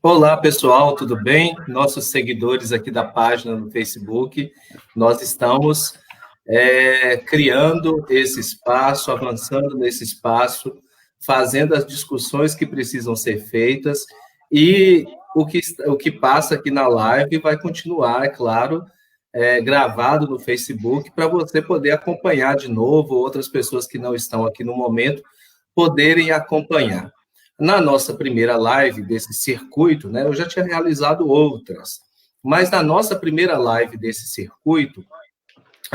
Olá, pessoal, tudo bem? Nossos seguidores aqui da página no Facebook, nós estamos criando esse espaço, avançando nesse espaço, fazendo as discussões que precisam ser feitas e o que passa aqui na live vai continuar, é claro, gravado no Facebook para você poder acompanhar de novo, outras pessoas que não estão aqui no momento poderem acompanhar. Na nossa primeira live desse circuito, né, eu já tinha realizado outras, mas na nossa primeira live desse circuito,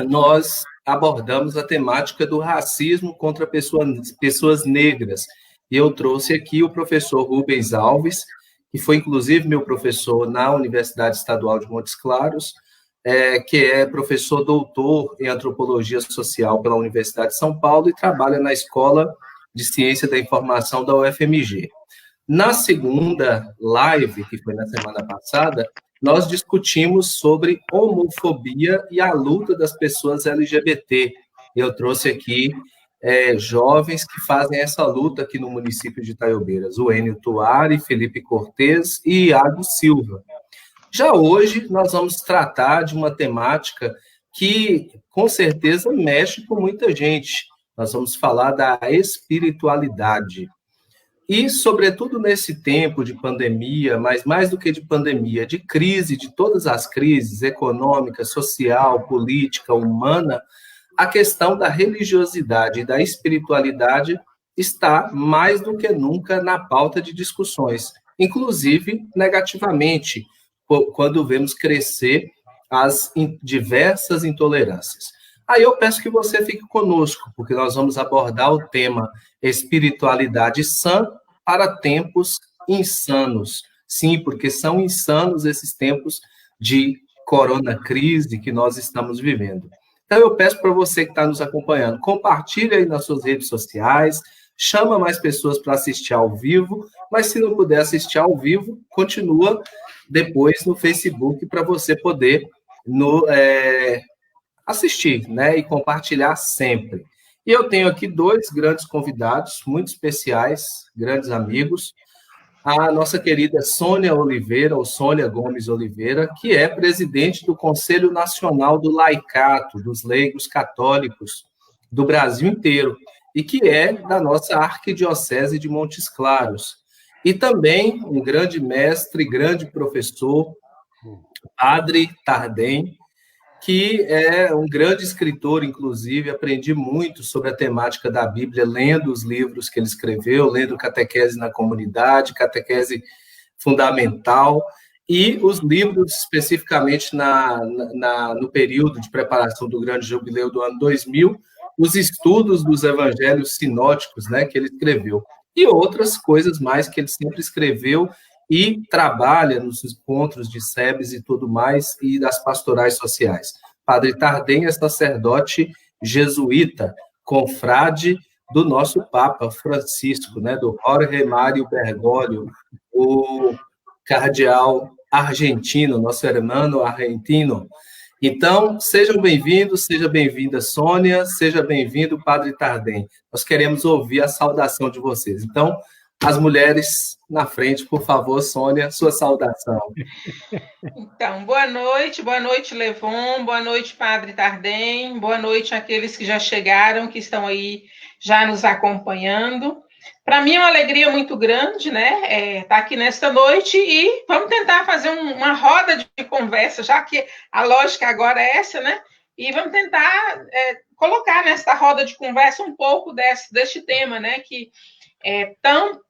nós abordamos a temática do racismo contra pessoas negras. E eu trouxe aqui o professor Rubens Alves, que foi inclusive meu professor na Universidade Estadual de Montes Claros, que é professor doutor em antropologia social pela Universidade de São Paulo e trabalha na Escola de Ciência da Informação da UFMG. Na segunda live, que foi na semana passada, nós discutimos sobre homofobia e a luta das pessoas LGBT. Eu trouxe aqui jovens que fazem essa luta aqui no município de Itaiobeiras, o Enio Tuari, Felipe Cortes e Iago Silva. Já hoje, nós vamos tratar de uma temática que, com certeza, mexe com muita gente. Nós vamos falar da espiritualidade. E, sobretudo nesse tempo de pandemia, mas mais do que de pandemia, de crise, de todas as crises, econômica, social, política, humana, a questão da religiosidade e da espiritualidade está mais do que nunca na pauta de discussões, inclusive negativamente, quando vemos crescer as diversas intolerâncias. Aí eu peço que você fique conosco, porque nós vamos abordar o tema espiritualidade sã para tempos insanos. Sim, porque são insanos esses tempos de corona crise que nós estamos vivendo. Então eu peço para você que está nos acompanhando, compartilhe aí nas suas redes sociais, chama mais pessoas para assistir ao vivo, mas se não puder assistir ao vivo, continua depois no Facebook para você poder assistir, né, e compartilhar sempre. E eu tenho aqui dois grandes convidados, muito especiais, grandes amigos, a nossa querida Sônia Oliveira, ou Sônia Gomes Oliveira, que é presidente do Conselho Nacional do Laicato, dos Leigos Católicos do Brasil inteiro, e que é da nossa Arquidiocese de Montes Claros. E também um grande mestre, grande professor, Padre Tardem, que é um grande escritor, inclusive, aprendi muito sobre a temática da Bíblia, lendo os livros que ele escreveu, lendo Catequese na Comunidade, Catequese Fundamental, e os livros especificamente no período de preparação do Grande Jubileu do ano 2000, os estudos dos evangelhos sinóticos, né, que ele escreveu, e outras coisas mais que ele sempre escreveu e trabalha nos encontros de SEBS e tudo mais, e das pastorais sociais. Padre Tardem é sacerdote jesuíta, confrade do nosso Papa Francisco, né, do Jorge Mário Bergoglio, o cardeal argentino, nosso hermano argentino. Então, sejam bem-vindos, seja bem-vinda, Sônia, seja bem-vindo, Padre Tardem. Nós queremos ouvir a saudação de vocês. Então, as mulheres na frente, por favor, Sônia, sua saudação. Então, boa noite, Levon, boa noite, Padre Tardem, boa noite àqueles que já chegaram, que estão aí já nos acompanhando. Para mim é uma alegria muito grande, né, estar aqui nesta noite e vamos tentar fazer uma roda de conversa, já que a lógica agora é essa, né, e vamos tentar colocar nesta roda de conversa um pouco deste tema, né, que é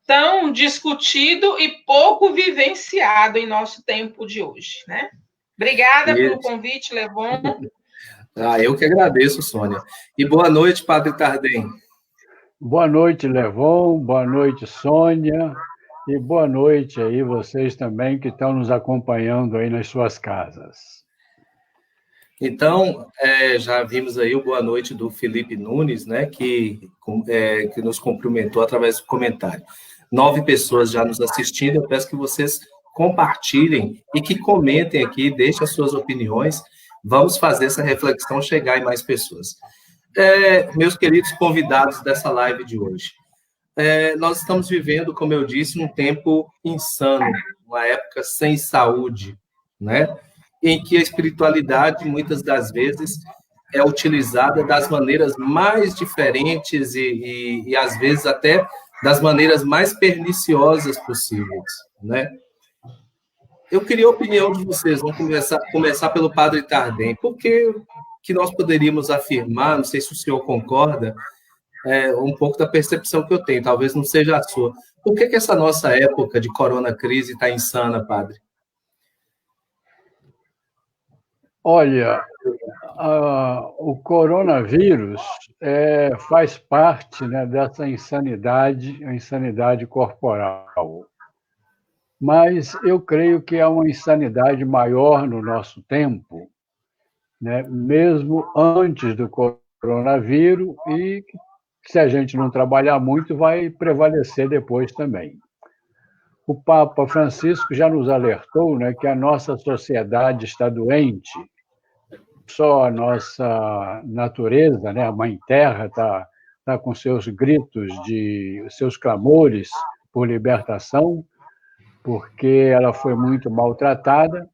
tão discutido e pouco vivenciado em nosso tempo de hoje, né? Obrigada pelo convite, Levon. Eu que agradeço, Sônia. E boa noite, Padre Tardem. Boa noite, Levon, boa noite, Sônia, e boa noite aí vocês também que estão nos acompanhando aí nas suas casas. Então, já vimos aí o boa noite do Felipe Nunes, né, que nos cumprimentou através do comentário. 9 pessoas já nos assistindo, eu peço que vocês compartilhem e que comentem aqui, deixem as suas opiniões, vamos fazer essa reflexão chegar em mais pessoas. Meus queridos convidados dessa live de hoje, nós estamos vivendo, como eu disse, um tempo insano, uma época sem saúde, né? Em que a espiritualidade, muitas das vezes, é utilizada das maneiras mais diferentes e às vezes, até das maneiras mais perniciosas possíveis, né? Eu queria a opinião de vocês. Vamos começar pelo Padre Tardem. Por que nós poderíamos afirmar, não sei se o senhor concorda, um pouco da percepção que eu tenho, talvez não seja a sua. Por que essa nossa época de coronacrise está insana, Padre? Olha, o coronavírus faz parte, né, dessa insanidade, a insanidade corporal. Mas eu creio que há uma insanidade maior no nosso tempo, né, mesmo antes do coronavírus, e se a gente não trabalhar muito, vai prevalecer depois também. O Papa Francisco já nos alertou, né, que a nossa sociedade está doente. Só a nossa natureza, né, a Mãe Terra, está com seus gritos, seus clamores por libertação, porque ela foi muito maltratada,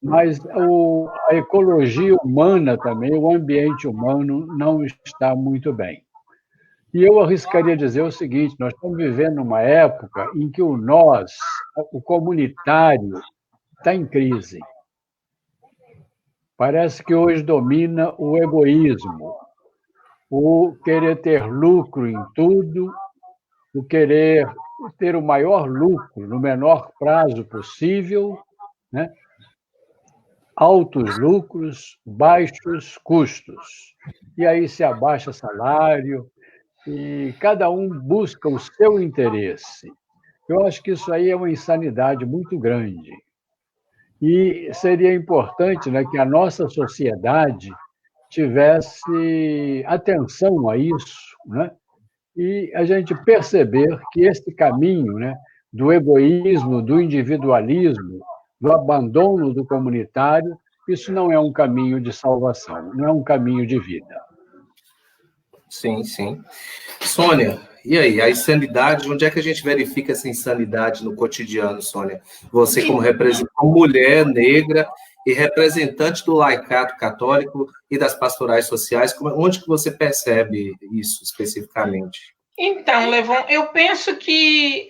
mas a ecologia humana também, o ambiente humano não está muito bem. E eu arriscaria dizer o seguinte: nós estamos vivendo uma época em que o comunitário, está em crise. Parece que hoje domina o egoísmo, o querer ter lucro em tudo, o querer ter o maior lucro no menor prazo possível, né? Altos lucros, baixos custos. E aí se abaixa salário, e cada um busca o seu interesse. Eu acho que isso aí é uma insanidade muito grande. E seria importante, né, que a nossa sociedade tivesse atenção a isso, né? E a gente perceber que esse caminho, né, do egoísmo, do individualismo, do abandono do comunitário, isso não é um caminho de salvação, não é um caminho de vida. Sim, sim. Sônia, e aí, a insanidade, onde é que a gente verifica essa insanidade no cotidiano, Sônia? Você, como mulher negra e representante do laicato católico e das pastorais sociais, onde que você percebe isso especificamente? Então, Levon, eu penso que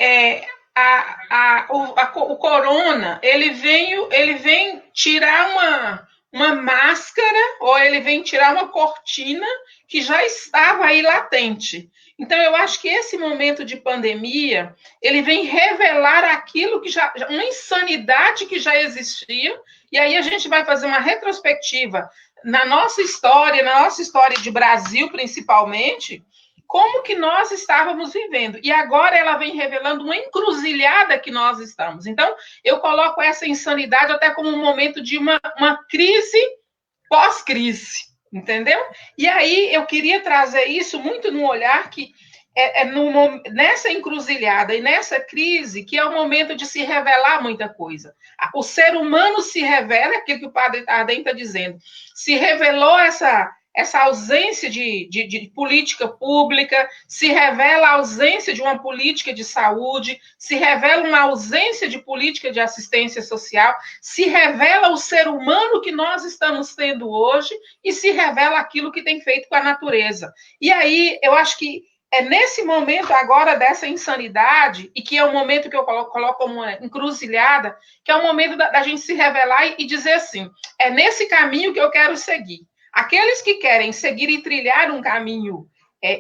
o corona, ele vem tirar uma máscara, ou ele vem tirar uma cortina que já estava aí latente. Então, eu acho que esse momento de pandemia, ele vem revelar aquilo que uma insanidade que já existia, e aí a gente vai fazer uma retrospectiva na nossa história de Brasil, principalmente, como que nós estávamos vivendo. E agora ela vem revelando uma encruzilhada que nós estamos. Então, eu coloco essa insanidade até como um momento de uma crise pós-crise, entendeu? E aí eu queria trazer isso muito no olhar que nessa encruzilhada e nessa crise que é o momento de se revelar muita coisa. O ser humano se revela, aquilo que o Padre Tardem está dizendo, se revelou essa ausência de política pública, se revela a ausência de uma política de saúde, se revela uma ausência de política de assistência social, se revela o ser humano que nós estamos tendo hoje e se revela aquilo que tem feito com a natureza. E aí, eu acho que é nesse momento agora dessa insanidade, e que é o momento que eu coloco como uma encruzilhada, que é o momento da gente se revelar e dizer assim, é nesse caminho que eu quero seguir. Aqueles que querem seguir e trilhar um caminho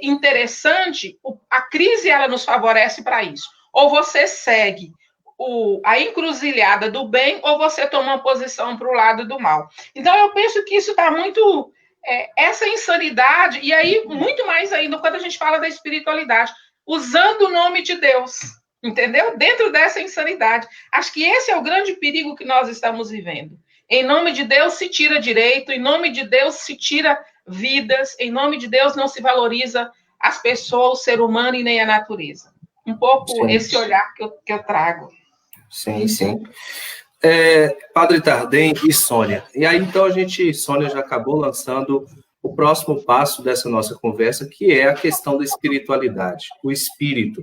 interessante, a crise ela nos favorece para isso. Ou você segue a encruzilhada do bem, ou você toma uma posição para o lado do mal. Então, eu penso que isso está muito... essa insanidade, e aí, muito mais ainda, quando a gente fala da espiritualidade, usando o nome de Deus, entendeu? Dentro dessa insanidade. Acho que esse é o grande perigo que nós estamos vivendo. Em nome de Deus se tira direito, em nome de Deus se tira vidas, em nome de Deus não se valoriza as pessoas, o ser humano e nem a natureza. Um pouco sim, esse olhar que eu trago. Sim, sim. Padre Tardem e Sônia. E aí, então, Sônia já acabou lançando o próximo passo dessa nossa conversa, que é a questão da espiritualidade, o espírito.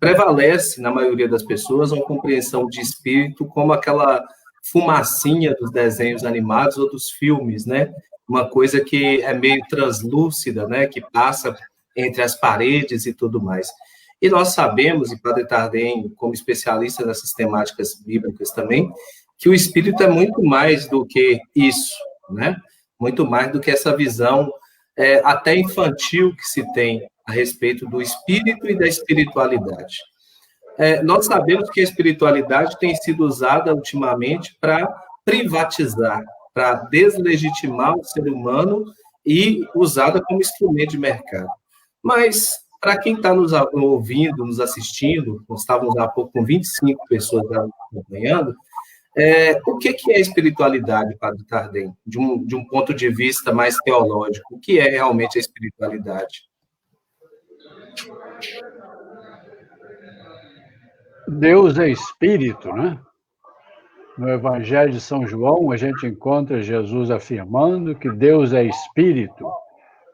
prevalece, na maioria das pessoas, uma compreensão de espírito como aquela fumacinha dos desenhos animados ou dos filmes, né? Uma coisa que é meio translúcida, né? Que passa entre as paredes e tudo mais. E nós sabemos, e Padre Tardem, como especialista nessas temáticas bíblicas também, que o espírito é muito mais do que isso, né? Muito mais do que essa visão até infantil que se tem a respeito do espírito e da espiritualidade. Nós sabemos que a espiritualidade tem sido usada ultimamente para privatizar, para deslegitimar o ser humano e usada como instrumento de mercado. Mas, para quem está nos ouvindo, nos assistindo, nós estávamos há pouco com 25 pessoas acompanhando, o que é espiritualidade, Padre Tardem, de um ponto de vista mais teológico? O que é realmente a espiritualidade? Deus é espírito, né? No Evangelho de São João, a gente encontra Jesus afirmando que Deus é espírito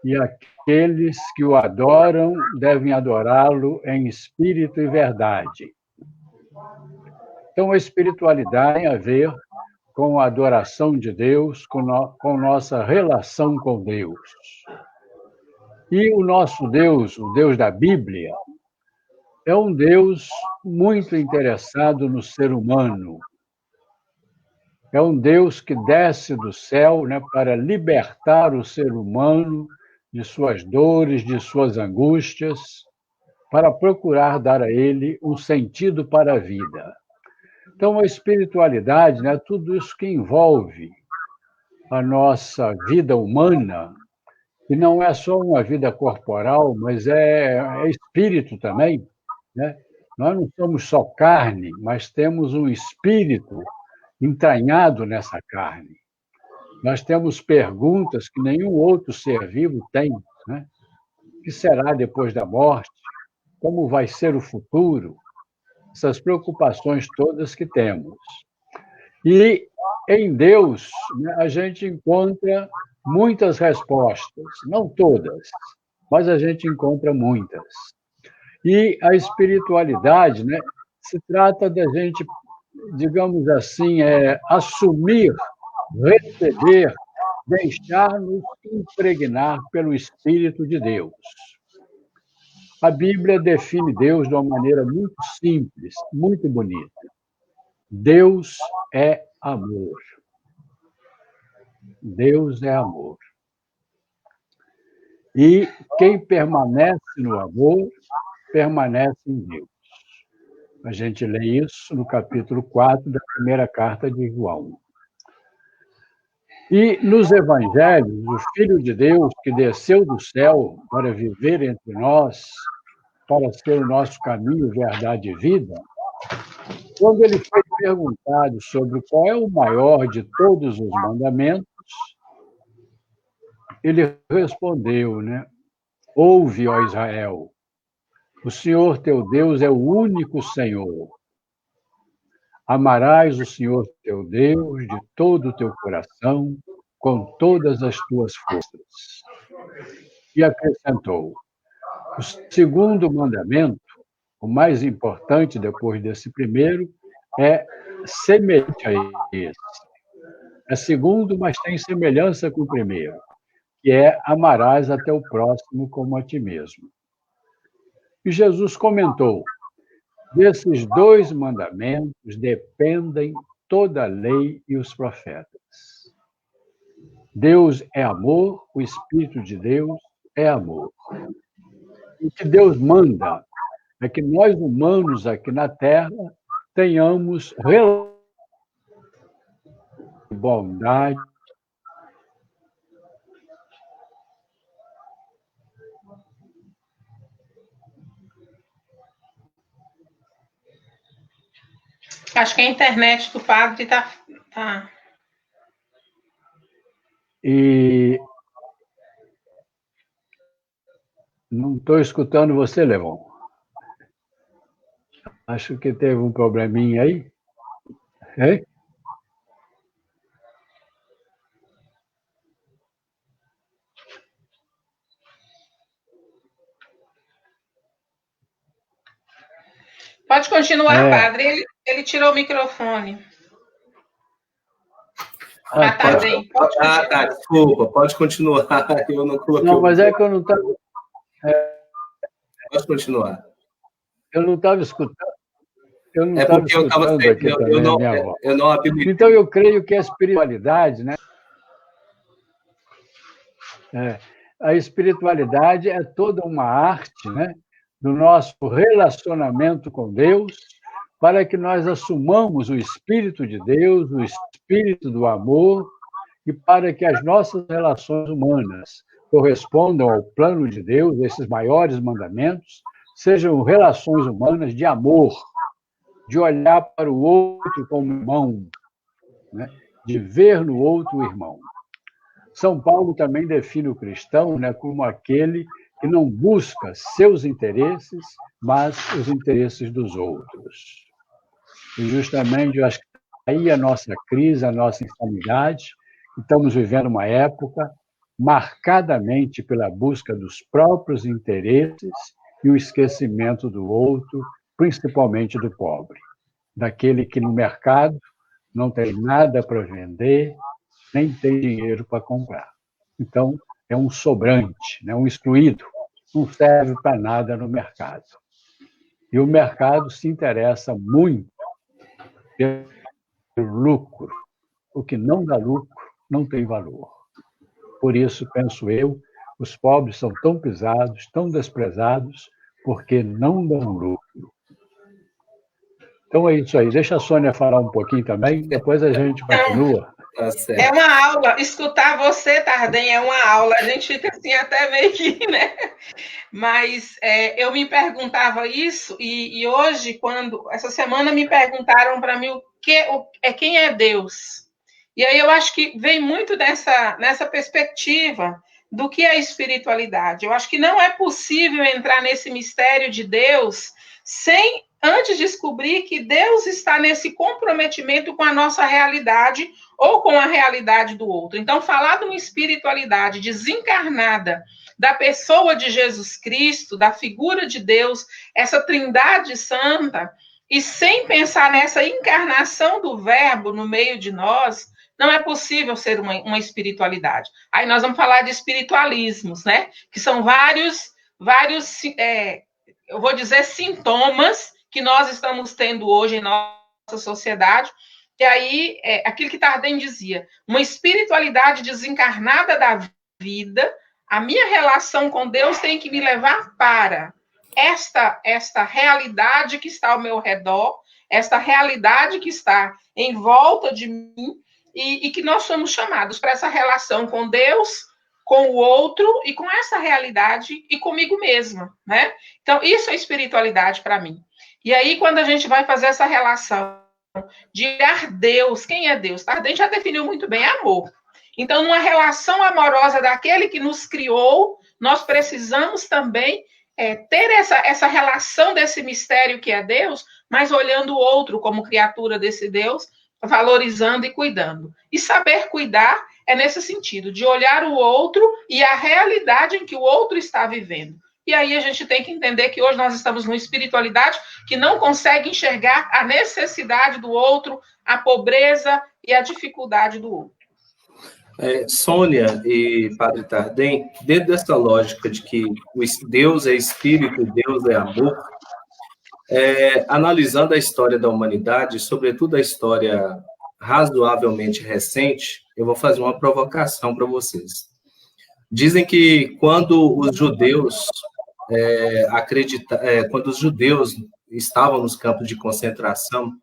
e aqueles que o adoram devem adorá-lo em espírito e verdade. Então, a espiritualidade tem a ver com a adoração de Deus, com nossa relação com Deus. E o nosso Deus, o Deus da Bíblia, é um Deus muito interessado no ser humano. É um Deus que desce do céu, né, para libertar o ser humano de suas dores, de suas angústias, para procurar dar a ele um sentido para a vida. Então, a espiritualidade, né, tudo isso que envolve a nossa vida humana, e não é só uma vida corporal, mas é espírito também, né? Nós não somos só carne, mas temos um espírito entranhado nessa carne. Nós temos perguntas que nenhum outro ser vivo tem, né? O que será depois da morte? Como vai ser o futuro? Essas preocupações todas que temos. E em Deus, né, a gente encontra muitas respostas, não todas, mas a gente encontra muitas. E a espiritualidade, né, se trata da gente, digamos assim, assumir, receber, deixar-nos impregnar pelo Espírito de Deus. A Bíblia define Deus de uma maneira muito simples, muito bonita. Deus é amor. Deus é amor. E quem permanece no amor, permanece em Deus. A gente lê isso no capítulo 4 da primeira carta de João. E nos evangelhos, o Filho de Deus que desceu do céu para viver entre nós, para ser o nosso caminho, verdade e vida, quando ele foi perguntado sobre qual é o maior de todos os mandamentos, ele respondeu, né? Ouve, ó Israel, o Senhor teu Deus é o único Senhor. Amarás o Senhor teu Deus de todo o teu coração, com todas as tuas forças. E acrescentou: o segundo mandamento, o mais importante depois desse primeiro, é semelhante a esse. É segundo, mas tem semelhança com o primeiro, que é amarás até o próximo como a ti mesmo. E Jesus comentou: desses dois mandamentos dependem toda a lei e os profetas. Deus é amor, o Espírito de Deus é amor. O que Deus manda é que nós humanos aqui na Terra tenhamos bondade, Acho que a internet do padre está. e não estou escutando você, Levon. Acho que teve um probleminha aí. É? Pode continuar, padre. Ele tirou o microfone. Desculpa, pode continuar. Eu não coloquei. Não, mas é que eu não estava. Pode continuar. Eu não estava escutando. Eu não porque eu estava eu não habilitei. Então, eu creio que a espiritualidade, né? A espiritualidade é toda uma arte, né, do nosso relacionamento com Deus, para que nós assumamos o Espírito de Deus, o Espírito do amor, e para que as nossas relações humanas correspondam ao plano de Deus, esses maiores mandamentos, sejam relações humanas de amor, de olhar para o outro como irmão, né, de ver no outro o irmão. São Paulo também define o cristão, né, como aquele que não busca seus interesses, mas os interesses dos outros. E justamente, eu acho que aí a nossa crise, a nossa insanidade, estamos vivendo uma época marcadamente pela busca dos próprios interesses e o esquecimento do outro, principalmente do pobre, daquele que no mercado não tem nada para vender, nem tem dinheiro para comprar. Então, é um sobrante, né? Um excluído, não serve para nada no mercado. E o mercado se interessa muito pelo lucro. O que não dá lucro não tem valor. Por isso, penso eu, os pobres são tão pisados, tão desprezados, porque não dão lucro. Então é isso aí. Deixa a Sônia falar um pouquinho também, depois a gente continua. É uma aula. Escutar você, Tardem, é uma aula. A gente fica assim até meio que, né? Mas eu me perguntava isso, e hoje, essa semana me perguntaram para mim quem é Deus. E aí eu acho que vem muito nessa perspectiva do que é espiritualidade. Eu acho que não é possível entrar nesse mistério de Deus sem antes descobrir que Deus está nesse comprometimento com a nossa realidade ou com a realidade do outro. Então, falar de uma espiritualidade desencarnada da pessoa de Jesus Cristo, da figura de Deus, essa trindade santa, e sem pensar nessa encarnação do verbo no meio de nós, não é possível ser uma espiritualidade. Aí nós vamos falar de espiritualismos, né? Que são vários eu vou dizer, sintomas que nós estamos tendo hoje em nossa sociedade. E aí, aquilo que Tardem dizia, uma espiritualidade desencarnada da vida, a minha relação com Deus tem que me levar para esta realidade que está ao meu redor, esta realidade que está em volta de mim, e que nós somos chamados para essa relação com Deus, com o outro e com essa realidade e comigo mesma, né? Então, isso é espiritualidade para mim. E aí, quando a gente vai fazer essa relação de olhar Deus, quem é Deus? Tardem já definiu muito bem, amor. Então, numa relação amorosa daquele que nos criou, nós precisamos também ter essa relação desse mistério que é Deus, mas olhando o outro como criatura desse Deus, valorizando e cuidando. E saber cuidar é nesse sentido, de olhar o outro e a realidade em que o outro está vivendo. E aí a gente tem que entender que hoje nós estamos numa espiritualidade que não consegue enxergar a necessidade do outro, a pobreza e a dificuldade do outro. Sônia e Padre Tardem, dentro dessa lógica de que Deus é espírito, Deus é amor, analisando a história da humanidade, sobretudo a história razoavelmente recente, eu vou fazer uma provocação para vocês. Dizem que quando os judeus quando os judeus estavam nos campos de concentração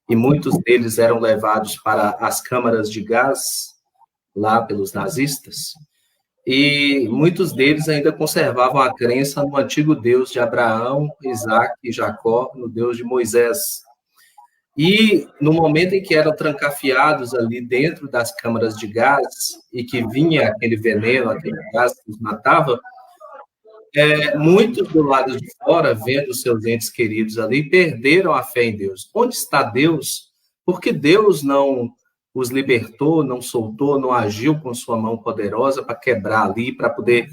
e muitos deles eram levados para as câmaras de gás lá pelos nazistas, e muitos deles ainda conservavam a crença no antigo Deus de Abraão, Isaac e Jacó, no Deus de Moisés. E no momento em que eram trancafiados ali dentro das câmaras de gás e que vinha aquele veneno, aquele gás que os matava, muitos do lado de fora, vendo seus entes queridos ali, perderam a fé em Deus. Onde está Deus? Por que Deus não os libertou, não soltou, não agiu com sua mão poderosa para quebrar ali, para poder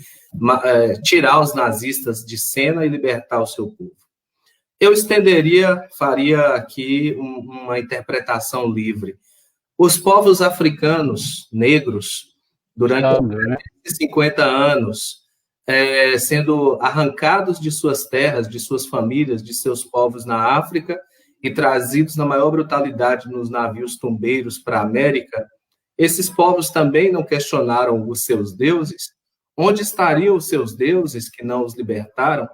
tirar os nazistas de cena e libertar o seu povo? Eu estenderia, faria aqui uma interpretação livre. Os povos africanos negros, durante 50 anos, sendo arrancados de suas terras, de suas famílias, de seus povos na África e trazidos na maior brutalidade nos navios tumbeiros para a América, esses povos também não questionaram os seus deuses? Onde estariam os seus deuses que não os libertaram?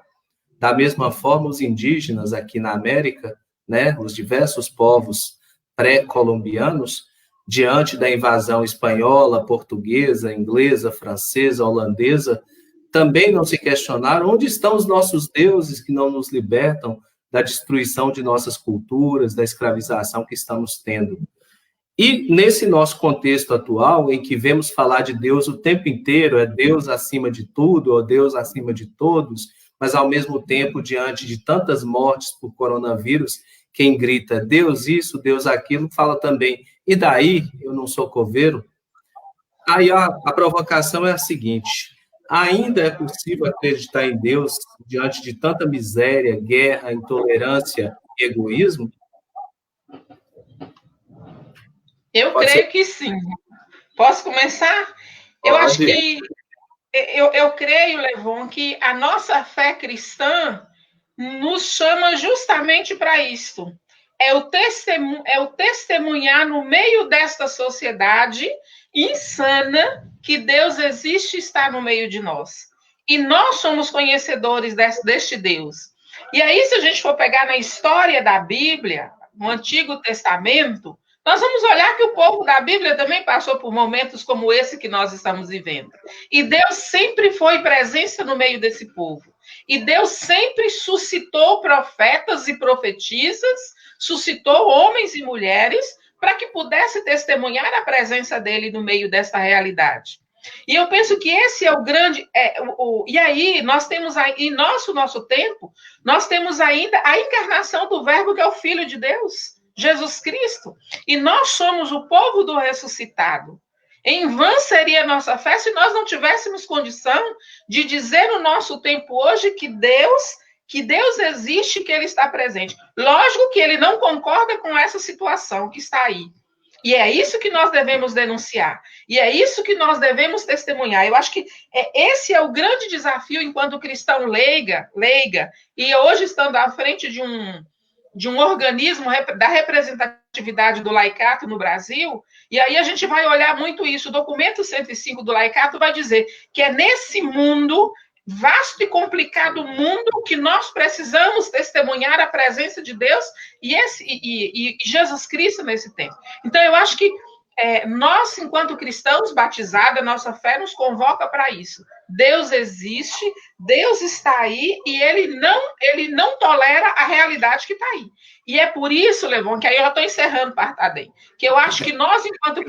Da mesma forma, os indígenas aqui na América, né, os diversos povos pré-colombianos, diante da invasão espanhola, portuguesa, inglesa, francesa, holandesa, também não se questionaram onde estão os nossos deuses que não nos libertam da destruição de nossas culturas, da escravização que estamos tendo. E nesse nosso contexto atual, em que vemos falar de Deus o tempo inteiro, é Deus acima de tudo, ou Deus acima de todos, mas ao mesmo tempo, diante de tantas mortes por coronavírus, quem grita Deus isso, Deus aquilo, fala também, e daí eu não sou coveiro? Aí a provocação é a seguinte: ainda é possível acreditar em Deus diante de tanta miséria, guerra, intolerância e egoísmo? Eu creio que sim. Posso começar? Eu acho que eu creio, Levon, que a nossa fé cristã nos chama justamente para isso. É o testemunhar no meio desta sociedade insana que Deus existe e está no meio de nós. E nós somos conhecedores deste Deus. E aí, se a gente for pegar na história da Bíblia, no Antigo Testamento, nós vamos olhar que o povo da Bíblia também passou por momentos como esse que nós estamos vivendo. E Deus sempre foi presença no meio desse povo. E Deus sempre suscitou profetas e profetisas, suscitou homens e mulheres para que pudesse testemunhar a presença dele no meio dessa realidade. E eu penso que esse é o grande... e aí, nós temos, em nosso tempo, nós temos ainda a encarnação do Verbo, que é o Filho de Deus, Jesus Cristo. E nós somos o povo do ressuscitado. Em vão seria a nossa fé se nós não tivéssemos condição de dizer no nosso tempo hoje que Deus existe, que Ele está presente. Lógico que Ele não concorda com essa situação que está aí. E é isso que nós devemos denunciar. E é isso que nós devemos testemunhar. Eu acho que esse é o grande desafio enquanto cristão leiga, e hoje estando à frente de um organismo da representatividade do laicato no Brasil, e aí a gente vai olhar muito isso. O documento 105 do laicato vai dizer que é nesse mundo, vasto e complicado mundo, que nós precisamos testemunhar a presença de Deus e Jesus Cristo nesse tempo. Então, eu acho que nós, enquanto cristãos batizados, a nossa fé nos convoca para isso. Deus existe, Deus está aí, e ele não tolera a realidade que está aí. E é por isso, Levon, que aí eu já estou encerrando, Partadem, que eu acho que nós, enquanto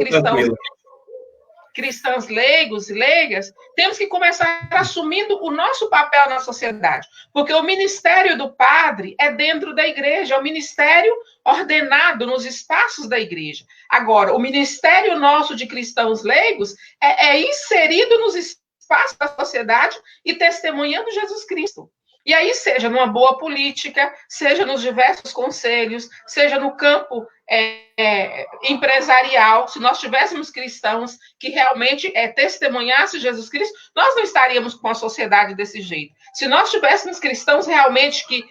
cristãos leigos e leigas, temos que começar assumindo o nosso papel na sociedade, porque o ministério do padre é dentro da igreja, é o ministério ordenado nos espaços da igreja. Agora, o ministério nosso de cristãos leigos é inserido nos espaços da sociedade e testemunhando Jesus Cristo. E aí, seja numa boa política, seja nos diversos conselhos, seja no campo empresarial, se nós tivéssemos cristãos que realmente testemunhassem Jesus Cristo, nós não estaríamos com a sociedade desse jeito. Se nós tivéssemos cristãos realmente que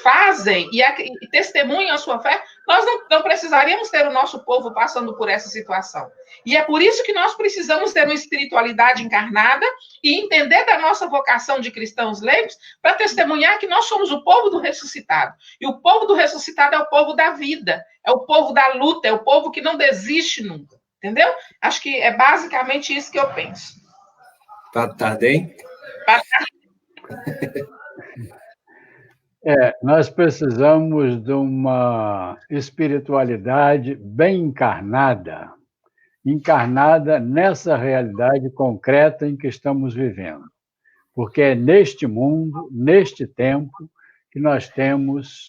fazem e testemunham a sua fé, nós não precisaríamos ter o nosso povo passando por essa situação. E é por isso que nós precisamos ter uma espiritualidade encarnada e entender da nossa vocação de cristãos leigos para testemunhar que nós somos o povo do ressuscitado. E o povo do ressuscitado é o povo da vida, é o povo da luta, é o povo que não desiste nunca. Entendeu? Acho que é basicamente isso que eu penso. Partadem? Nós precisamos de uma espiritualidade bem encarnada nessa realidade concreta em que estamos vivendo. Porque é neste mundo, neste tempo, que nós temos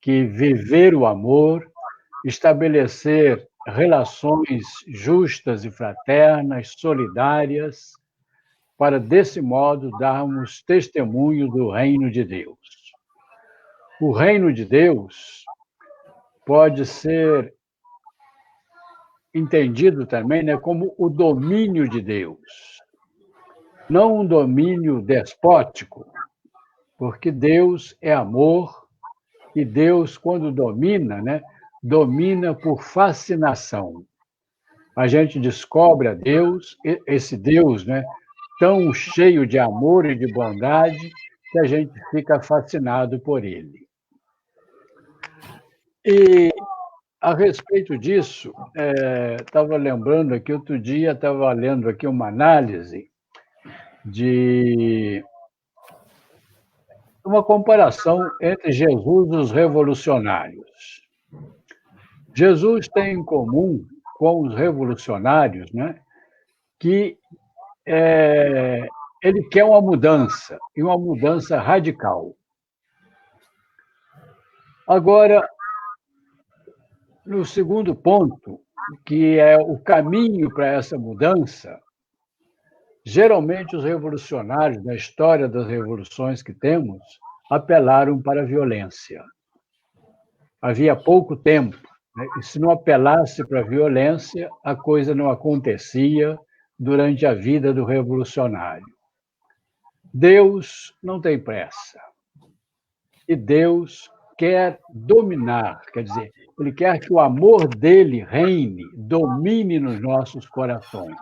que viver o amor, estabelecer relações justas e fraternas, solidárias, para, desse modo, darmos testemunho do reino de Deus. O reino de Deus pode ser entendido também, né, como o domínio de Deus. Não um domínio despótico, porque Deus é amor e Deus, quando domina, né, domina por fascinação. A gente descobre a Deus, esse Deus, né, tão cheio de amor e de bondade, que a gente fica fascinado por ele. E, a respeito disso, estava lembrando aqui, outro dia, estava lendo aqui uma análise de uma comparação entre Jesus e os revolucionários. Jesus tem em comum com os revolucionários, né, que ele quer uma mudança, e uma mudança radical. Agora, no segundo ponto, que é o caminho para essa mudança, geralmente os revolucionários, na história das revoluções que temos, apelaram para a violência. Havia pouco tempo, né? E se não apelasse para a violência, a coisa não acontecia durante a vida do revolucionário. Deus não tem pressa. E Deus quer dominar, quer dizer, ele quer que o amor dele reine, domine nos nossos corações.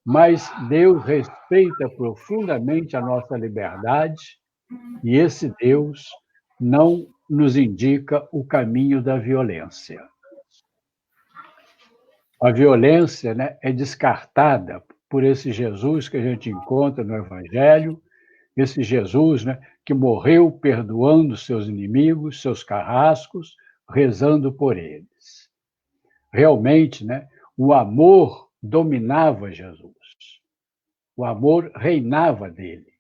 Mas Deus respeita profundamente a nossa liberdade e esse Deus não nos indica o caminho da violência. A violência, né, é descartada por esse Jesus que a gente encontra no Evangelho, esse Jesus, né, que morreu perdoando seus inimigos, seus carrascos, rezando por eles. Realmente, né, o amor dominava Jesus. O amor reinava dele.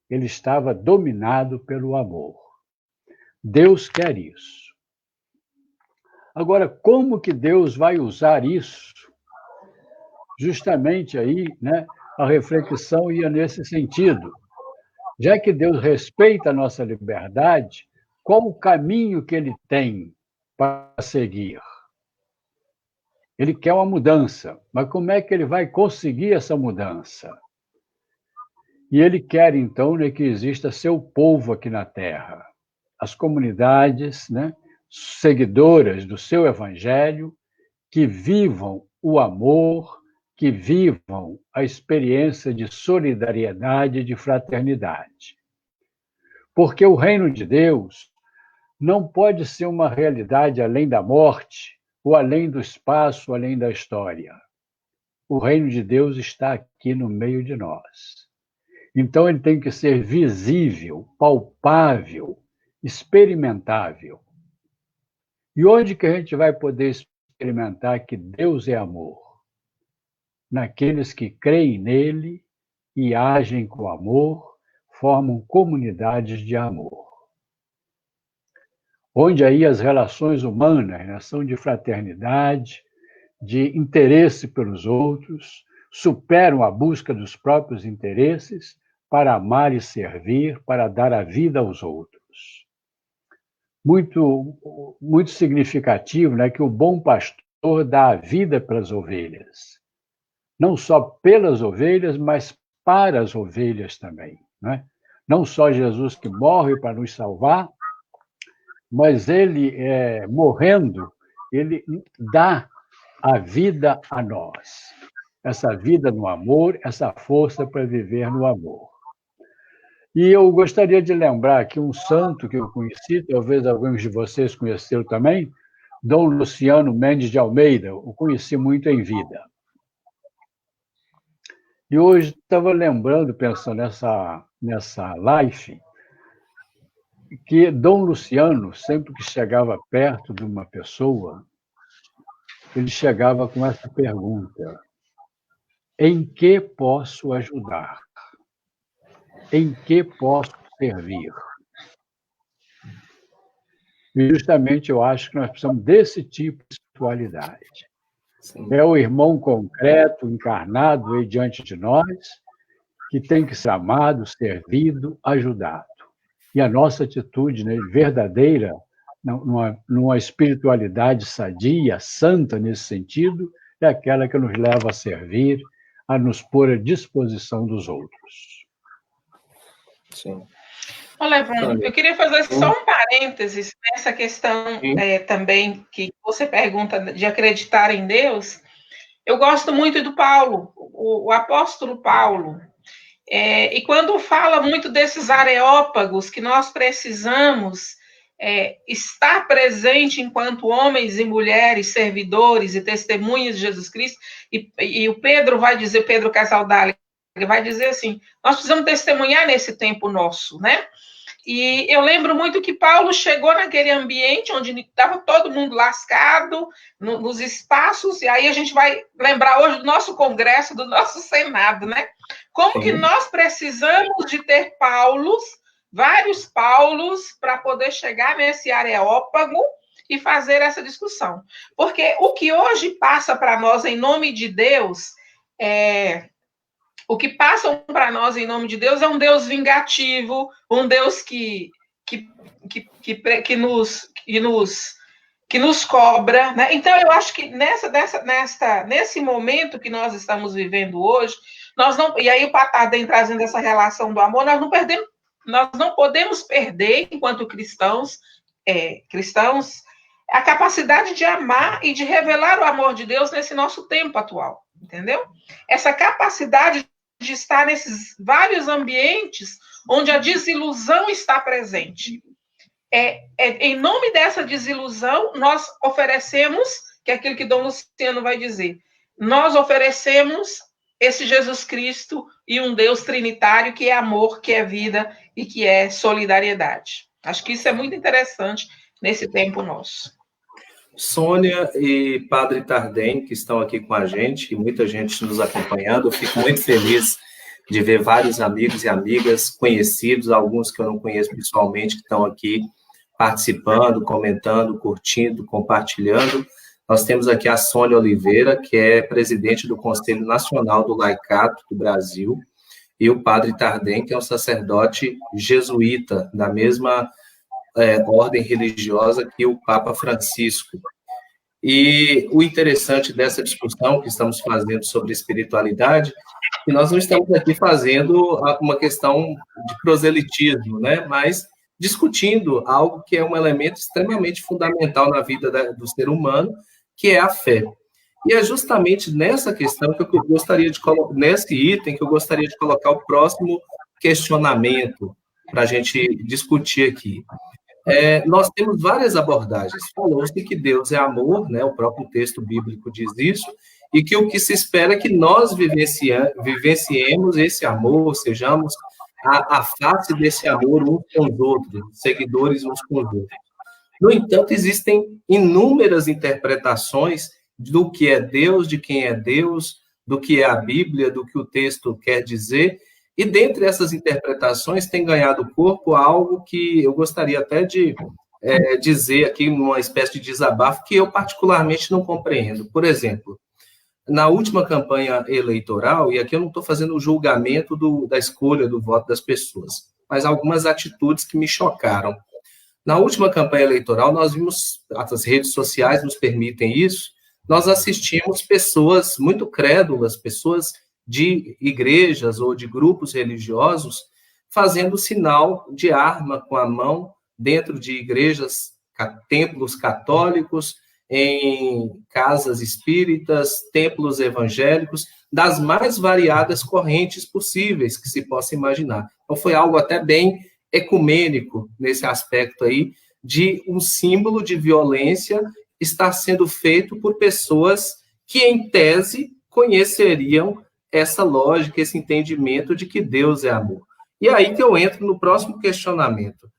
Ele estava dominado pelo amor. Deus quer isso. Agora, como que Deus vai usar isso? Justamente aí, né, a reflexão ia nesse sentido. Já que Deus respeita a nossa liberdade, qual o caminho que ele tem para seguir? Ele quer uma mudança, mas como é que ele vai conseguir essa mudança? E ele quer, então, né, que exista seu povo aqui na Terra. As comunidades, né, seguidoras do seu evangelho, que vivam o amor, que vivam a experiência de solidariedade e de fraternidade. Porque o reino de Deus não pode ser uma realidade além da morte, ou além do espaço, além da história. O reino de Deus está aqui no meio de nós. Então, ele tem que ser visível, palpável, experimentável. E onde que a gente vai poder experimentar que Deus é amor? Naqueles que creem nele e agem com amor, formam comunidades de amor. Onde aí as relações humanas, né, são de fraternidade, de interesse pelos outros, superam a busca dos próprios interesses para amar e servir, para dar a vida aos outros. Muito, muito significativo, né, que o bom pastor dá a vida pelas ovelhas. Não só pelas ovelhas, mas para as ovelhas também, né? Não só Jesus que morre para nos salvar, mas ele, morrendo, ele dá a vida a nós. Essa vida no amor, essa força para viver no amor. E eu gostaria de lembrar aqui um santo que eu conheci, talvez alguns de vocês conheceram também, Dom Luciano Mendes de Almeida, o conheci muito em vida. E hoje estava lembrando, pensando nessa live, que Dom Luciano, sempre que chegava perto de uma pessoa, ele chegava com essa pergunta: em que posso ajudar? Em que posso servir? E justamente eu acho que nós precisamos desse tipo de espiritualidade. Sim. É o irmão concreto, encarnado aí diante de nós, que tem que ser amado, servido, ajudado. E a nossa atitude, né, verdadeira, numa espiritualidade sadia, santa nesse sentido, é aquela que nos leva a servir, a nos pôr à disposição dos outros. Sim. Olha, eu queria fazer só um parênteses nessa questão também que você pergunta de acreditar em Deus. Eu gosto muito do Paulo, o apóstolo Paulo. E quando fala muito desses areópagos que nós precisamos estar presente enquanto homens e mulheres, servidores e testemunhas de Jesus Cristo, e o Pedro vai dizer, Pedro Casaldali, vai dizer assim, nós precisamos testemunhar nesse tempo nosso, né? E eu lembro muito que Paulo chegou naquele ambiente onde estava todo mundo lascado, nos espaços, e aí a gente vai lembrar hoje do nosso Congresso, do nosso Senado, né? Como que nós precisamos de ter Paulos, vários Paulos, para poder chegar nesse areópago e fazer essa discussão. Porque o que hoje passa para nós em nome de Deus o que passam para nós em nome de Deus é um Deus vingativo, um Deus que nos cobra, né? Então eu acho que nesse momento que nós estamos vivendo hoje, nós não, e aí o Patardem trazendo essa relação do amor, nós não podemos perder enquanto cristãos a capacidade de amar e de revelar o amor de Deus nesse nosso tempo atual, entendeu? Essa capacidade de estar nesses vários ambientes onde a desilusão está presente. Em nome dessa desilusão, nós oferecemos, que é aquilo que Dom Luciano vai dizer, nós oferecemos esse Jesus Cristo e um Deus trinitário que é amor, que é vida e que é solidariedade. Acho que isso é muito interessante nesse tempo nosso. Sônia e Padre Tardem, que estão aqui com a gente, e muita gente nos acompanhando. Eu fico muito feliz de ver vários amigos e amigas conhecidos, alguns que eu não conheço pessoalmente, que estão aqui participando, comentando, curtindo, compartilhando. Nós temos aqui a Sônia Oliveira, que é presidente do Conselho Nacional do Laicato do Brasil, e o Padre Tardem, que é um sacerdote jesuíta, da mesma ordem religiosa que o Papa Francisco. E o interessante dessa discussão que estamos fazendo sobre espiritualidade é que nós não estamos aqui fazendo uma questão de proselitismo, né? Mas discutindo algo que é um elemento extremamente fundamental na vida do ser humano, que é a fé. E é justamente nessa questão que eu gostaria de colocar, nesse item que eu gostaria de colocar o próximo questionamento para a gente discutir aqui. Nós temos várias abordagens. Falou-se que Deus é amor, né? O próprio texto bíblico diz isso, e que o que se espera é que nós vivenciemos esse amor, sejamos a face desse amor uns com os outros, seguidores uns com os outros. No entanto, existem inúmeras interpretações do que é Deus, de quem é Deus, do que é a Bíblia, do que o texto quer dizer. E dentre essas interpretações tem ganhado corpo algo que eu gostaria até de dizer aqui, numa espécie de desabafo, que eu particularmente não compreendo. Por exemplo, na última campanha eleitoral, e aqui eu não estou fazendo o julgamento da escolha do voto das pessoas, mas algumas atitudes que me chocaram. Na última campanha eleitoral, nós vimos, as redes sociais nos permitem isso, nós assistimos pessoas muito crédulas, pessoas de igrejas ou de grupos religiosos fazendo sinal de arma com a mão dentro de igrejas, templos católicos, em casas espíritas, templos evangélicos, das mais variadas correntes possíveis que se possa imaginar. Então, foi algo até bem ecumênico nesse aspecto aí, de um símbolo de violência estar sendo feito por pessoas que, em tese, conheceriam essa lógica, esse entendimento de que Deus é amor. E aí que eu entro no próximo questionamento,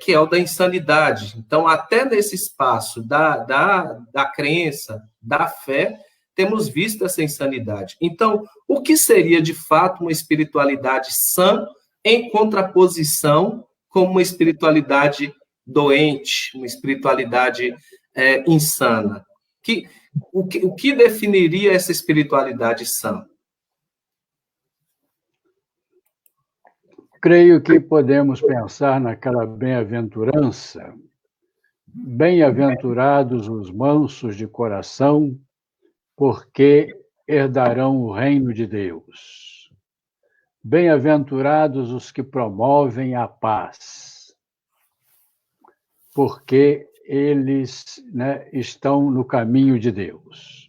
que é o da insanidade. Então, até nesse espaço da crença, da fé, temos visto essa insanidade. Então, o que seria, de fato, uma espiritualidade sã em contraposição com uma espiritualidade doente, uma espiritualidade insana? O que definiria essa espiritualidade sã? creio que podemos pensar naquela bem-aventurança. Bem-aventurados os mansos de coração, porque herdarão o reino de Deus. Bem-aventurados os que promovem a paz, porque eles, né, estão no caminho de Deus.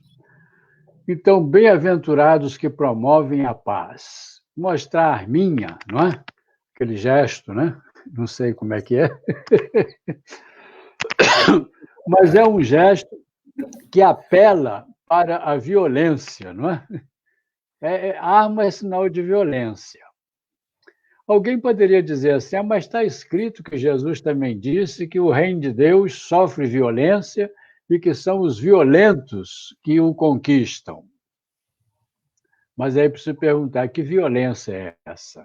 Então, bem-aventurados que promovem a paz. Mostrar a arminha, não é? Aquele gesto, né? Não sei como é que é. Mas é um gesto que apela para a violência, não é? Arma é sinal de violência. Alguém poderia dizer assim, mas está escrito que Jesus também disse que o reino de Deus sofre violência e que são os violentos que o conquistam. Mas aí precisa perguntar, que violência é essa?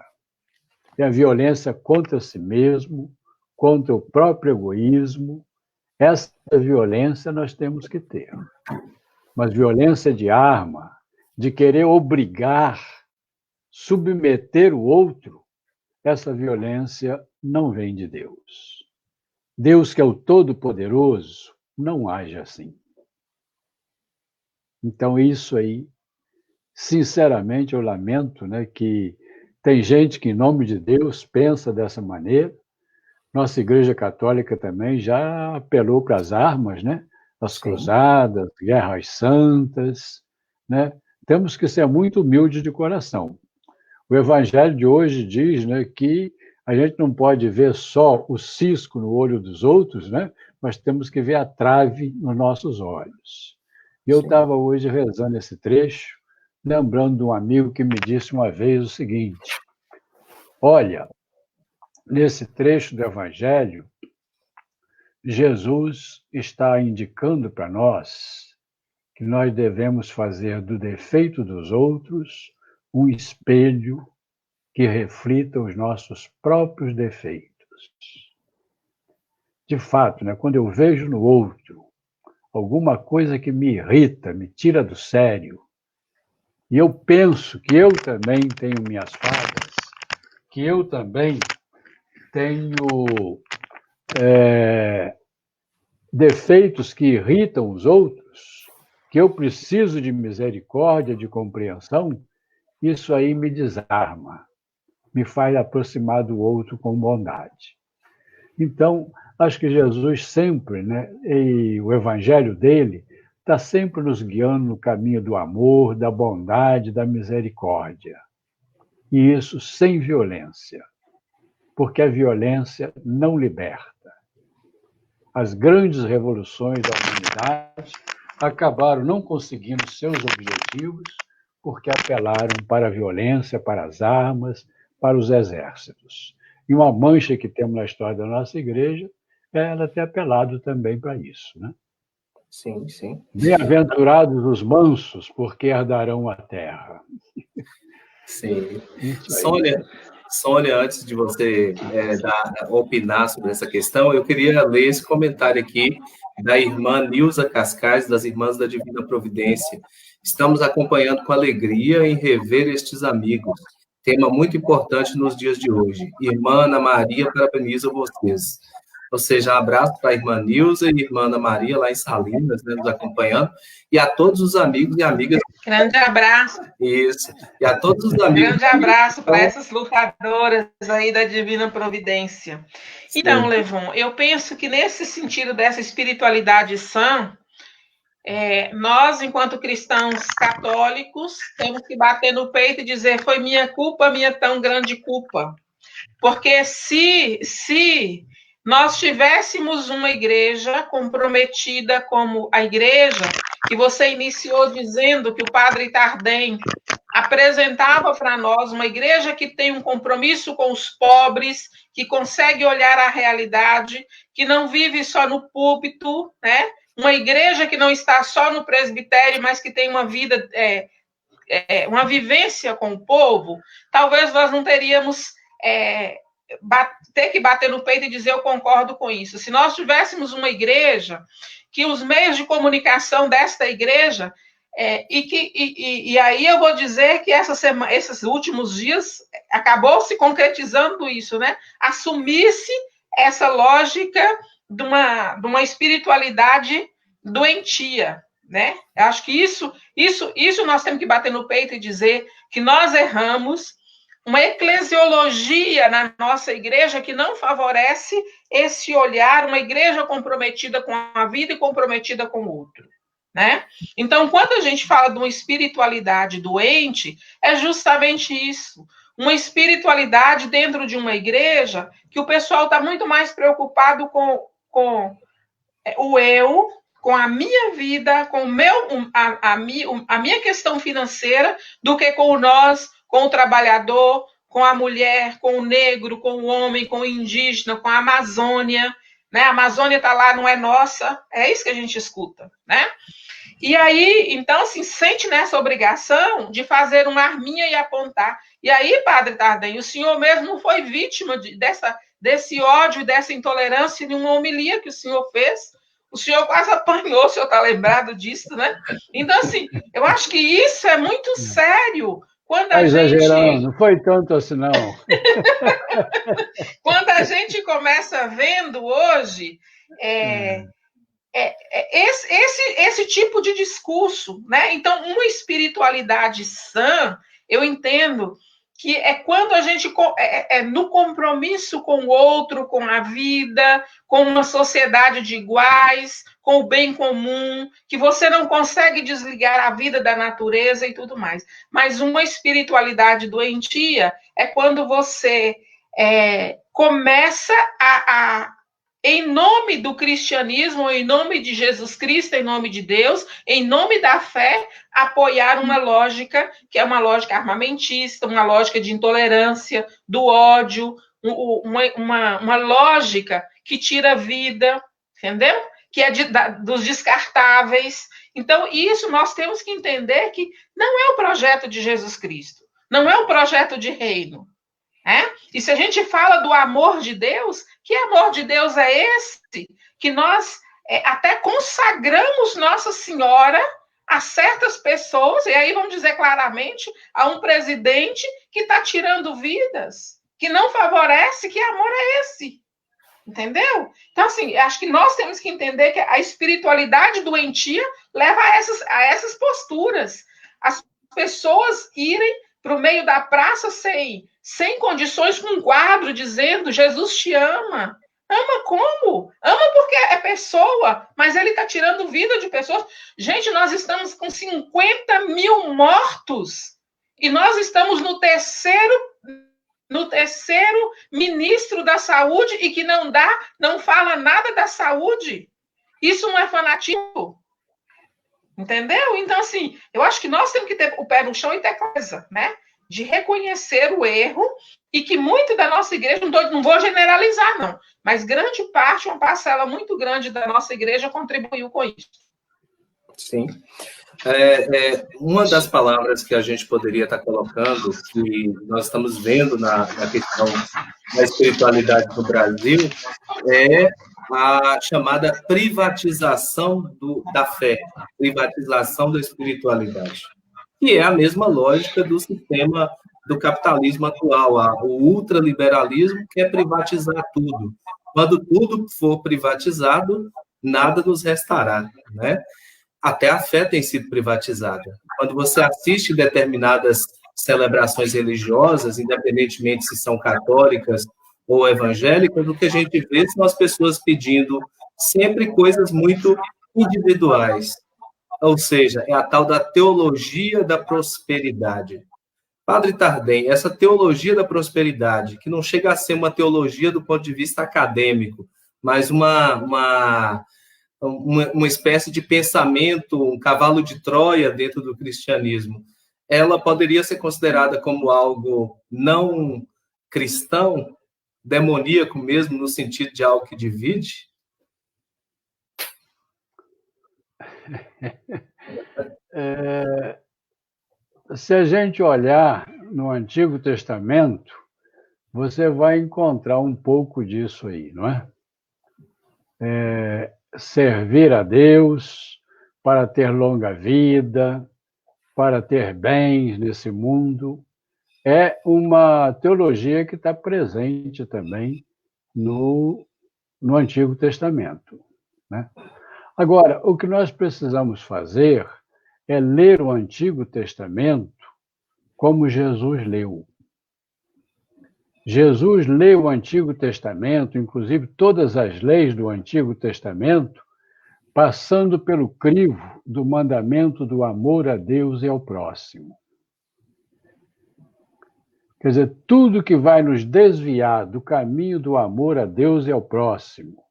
É a violência contra si mesmo, contra o próprio egoísmo. Essa violência nós temos que ter. Mas violência de arma, de querer obrigar, submeter o outro, essa violência não vem de Deus. Deus, que é o Todo-Poderoso, não age assim. Então, isso aí, sinceramente, eu lamento, né, que tem gente que, em nome de Deus, pensa dessa maneira. Nossa Igreja Católica também já apelou para as armas, né? As cruzadas, guerras santas, né? Temos que ser muito humildes de coração. O Evangelho de hoje diz, né, que a gente não pode ver só o cisco no olho dos outros, né? Mas temos que ver a trave nos nossos olhos. E eu estava hoje rezando esse trecho, lembrando de um amigo que me disse uma vez o seguinte: olha, nesse trecho do Evangelho, Jesus está indicando para nós que nós devemos fazer do defeito dos outros um espelho que reflita os nossos próprios defeitos. De fato, né, quando eu vejo no outro alguma coisa que me irrita, me tira do sério, e eu penso que eu também tenho minhas falhas, que eu também tenho defeitos que irritam os outros, que eu preciso de misericórdia, de compreensão, isso aí me desarma, me faz aproximar do outro com bondade. Então, acho que Jesus sempre, né, e o evangelho dele, está sempre nos guiando no caminho do amor, da bondade, da misericórdia. E isso sem violência, porque a violência não liberta. As grandes revoluções da humanidade acabaram não conseguindo seus objetivos porque apelaram para a violência, para as armas, para os exércitos. E uma mancha que temos na história da nossa igreja é ela ter apelado também para isso, né? Sim, sim. Bem-aventurados os mansos, porque herdarão a terra. Sim. Sônia, antes de você opinar sobre essa questão, eu queria ler esse comentário aqui da irmã Nilza Cascais, das Irmãs da Divina Providência. Estamos acompanhando com alegria em rever estes amigos. Tema muito importante nos dias de hoje. Irmã Ana Maria, parabenizo vocês. Ou seja, abraço para a irmã Nilza e a irmã Ana Maria, lá em Salinas, né, nos acompanhando, e a todos os amigos e amigas. Grande abraço. Isso. E a todos os amigos. Grande abraço para essas lutadoras aí da Divina Providência. Sim. Então, Levon, eu penso que nesse sentido dessa espiritualidade sã, nós, enquanto cristãos católicos, temos que bater no peito e dizer: foi minha culpa, minha tão grande culpa. Porque se nós tivéssemos uma igreja comprometida como a igreja que você iniciou dizendo que o Padre Tardem apresentava para nós, uma igreja que tem um compromisso com os pobres, que consegue olhar a realidade, que não vive só no púlpito, né? Uma igreja que não está só no presbitério, mas que tem uma vida, uma vivência com o povo, talvez nós não teríamos ter que bater no peito e dizer eu concordo com isso. Se nós tivéssemos uma igreja que os meios de comunicação desta igreja E aí eu vou dizer que esses últimos dias acabou se concretizando isso, né? Assumir-se essa lógica de uma espiritualidade doentia, né? Eu acho que isso nós temos que bater no peito e dizer que nós erramos. Uma eclesiologia na nossa igreja que não favorece esse olhar, uma igreja comprometida com a vida e comprometida com o outro, né? Então, quando a gente fala de uma espiritualidade doente, é justamente isso. Uma espiritualidade dentro de uma igreja que o pessoal está muito mais preocupado com o eu, com a minha vida, com a minha questão financeira, do que com o nós, com o trabalhador, com a mulher, com o negro, com o homem, com o indígena, com a Amazônia, né? A Amazônia está lá, não é nossa, é isso que a gente escuta, né? E aí, então, assim, sente nessa obrigação de fazer uma arminha e apontar. E aí, Padre Tardem, o senhor mesmo foi vítima desse ódio e dessa intolerância em uma homilia que o senhor fez. O senhor quase apanhou, o senhor está lembrado disso, né? Então, assim, eu acho que isso é muito sério. Quando a exagerando, não foi tanto assim, não. Quando a gente começa vendo hoje esse tipo de discurso, né? Então, uma espiritualidade sã, eu entendo que é quando a gente no compromisso com o outro, com a vida, com uma sociedade de iguais, com o bem comum, que você não consegue desligar a vida da natureza e tudo mais. Mas uma espiritualidade doentia é quando você começa em nome do cristianismo, em nome de Jesus Cristo, em nome de Deus, em nome da fé, apoiar uma lógica que é uma lógica armamentista, uma lógica de intolerância, do ódio, uma lógica que tira vida, entendeu? Que é dos descartáveis. Então, isso nós temos que entender que não é o projeto de Jesus Cristo, não é um projeto de reino. E se a gente fala do amor de Deus, que amor de Deus é esse? Que nós até consagramos Nossa Senhora a certas pessoas, e aí vamos dizer claramente, a um presidente que está tirando vidas, que não favorece, que amor é esse? Entendeu? Então, assim, acho que nós temos que entender que a espiritualidade doentia leva a essas posturas. As pessoas irem para o meio da praça sem condições, com um quadro dizendo Jesus te ama. Ama como? Ama porque é pessoa, mas ele está tirando vida de pessoas. Gente, nós estamos com 50 mil mortos e nós estamos no terceiro ministro da saúde e que não fala nada da saúde. Isso não é fanatismo. Entendeu? Então, assim, eu acho que nós temos que ter o pé no chão e ter coisa, né? De reconhecer o erro e que muito da nossa igreja, não vou generalizar, não, mas grande parte, uma parcela muito grande da nossa igreja contribuiu com isso. Sim. Uma das palavras que a gente poderia estar colocando, que nós estamos vendo na questão da espiritualidade no Brasil, é a chamada privatização da fé, privatização da espiritualidade, que é a mesma lógica do sistema do capitalismo atual, o ultraliberalismo, que é privatizar tudo. Quando tudo for privatizado, nada nos restará, né? Até a fé tem sido privatizada. Quando você assiste determinadas celebrações religiosas, independentemente se são católicas ou evangélicas, o que a gente vê são as pessoas pedindo sempre coisas muito individuais. Ou seja, é a tal da teologia da prosperidade. Padre Tardem, essa teologia da prosperidade, que não chega a ser uma teologia do ponto de vista acadêmico, mas uma espécie de pensamento, um cavalo de Troia dentro do cristianismo, ela poderia ser considerada como algo não cristão, demoníaco mesmo, no sentido de algo que divide? Se a gente olhar no Antigo Testamento, você vai encontrar um pouco disso aí, não é? Servir a Deus, para ter longa vida, para ter bens nesse mundo. É uma teologia que está presente também no Antigo Testamento, né? Agora, o que nós precisamos fazer é ler o Antigo Testamento como Jesus leu. Jesus leu o Antigo Testamento, inclusive todas as leis do Antigo Testamento, passando pelo crivo do mandamento do amor a Deus e ao próximo. Quer dizer, tudo que vai nos desviar do caminho do amor a Deus e ao próximo,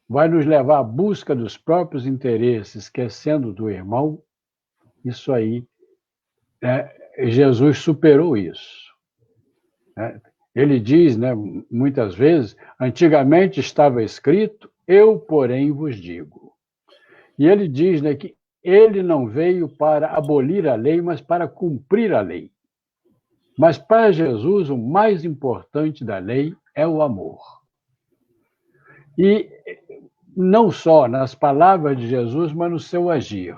vai nos levar à busca dos próprios interesses, esquecendo do irmão, isso aí, Jesus superou isso. Ele diz, né, muitas vezes, antigamente estava escrito, eu, porém, vos digo. E ele diz, né, que ele não veio para abolir a lei, mas para cumprir a lei. Mas para Jesus, o mais importante da lei é o amor. E não só nas palavras de Jesus, mas no seu agir.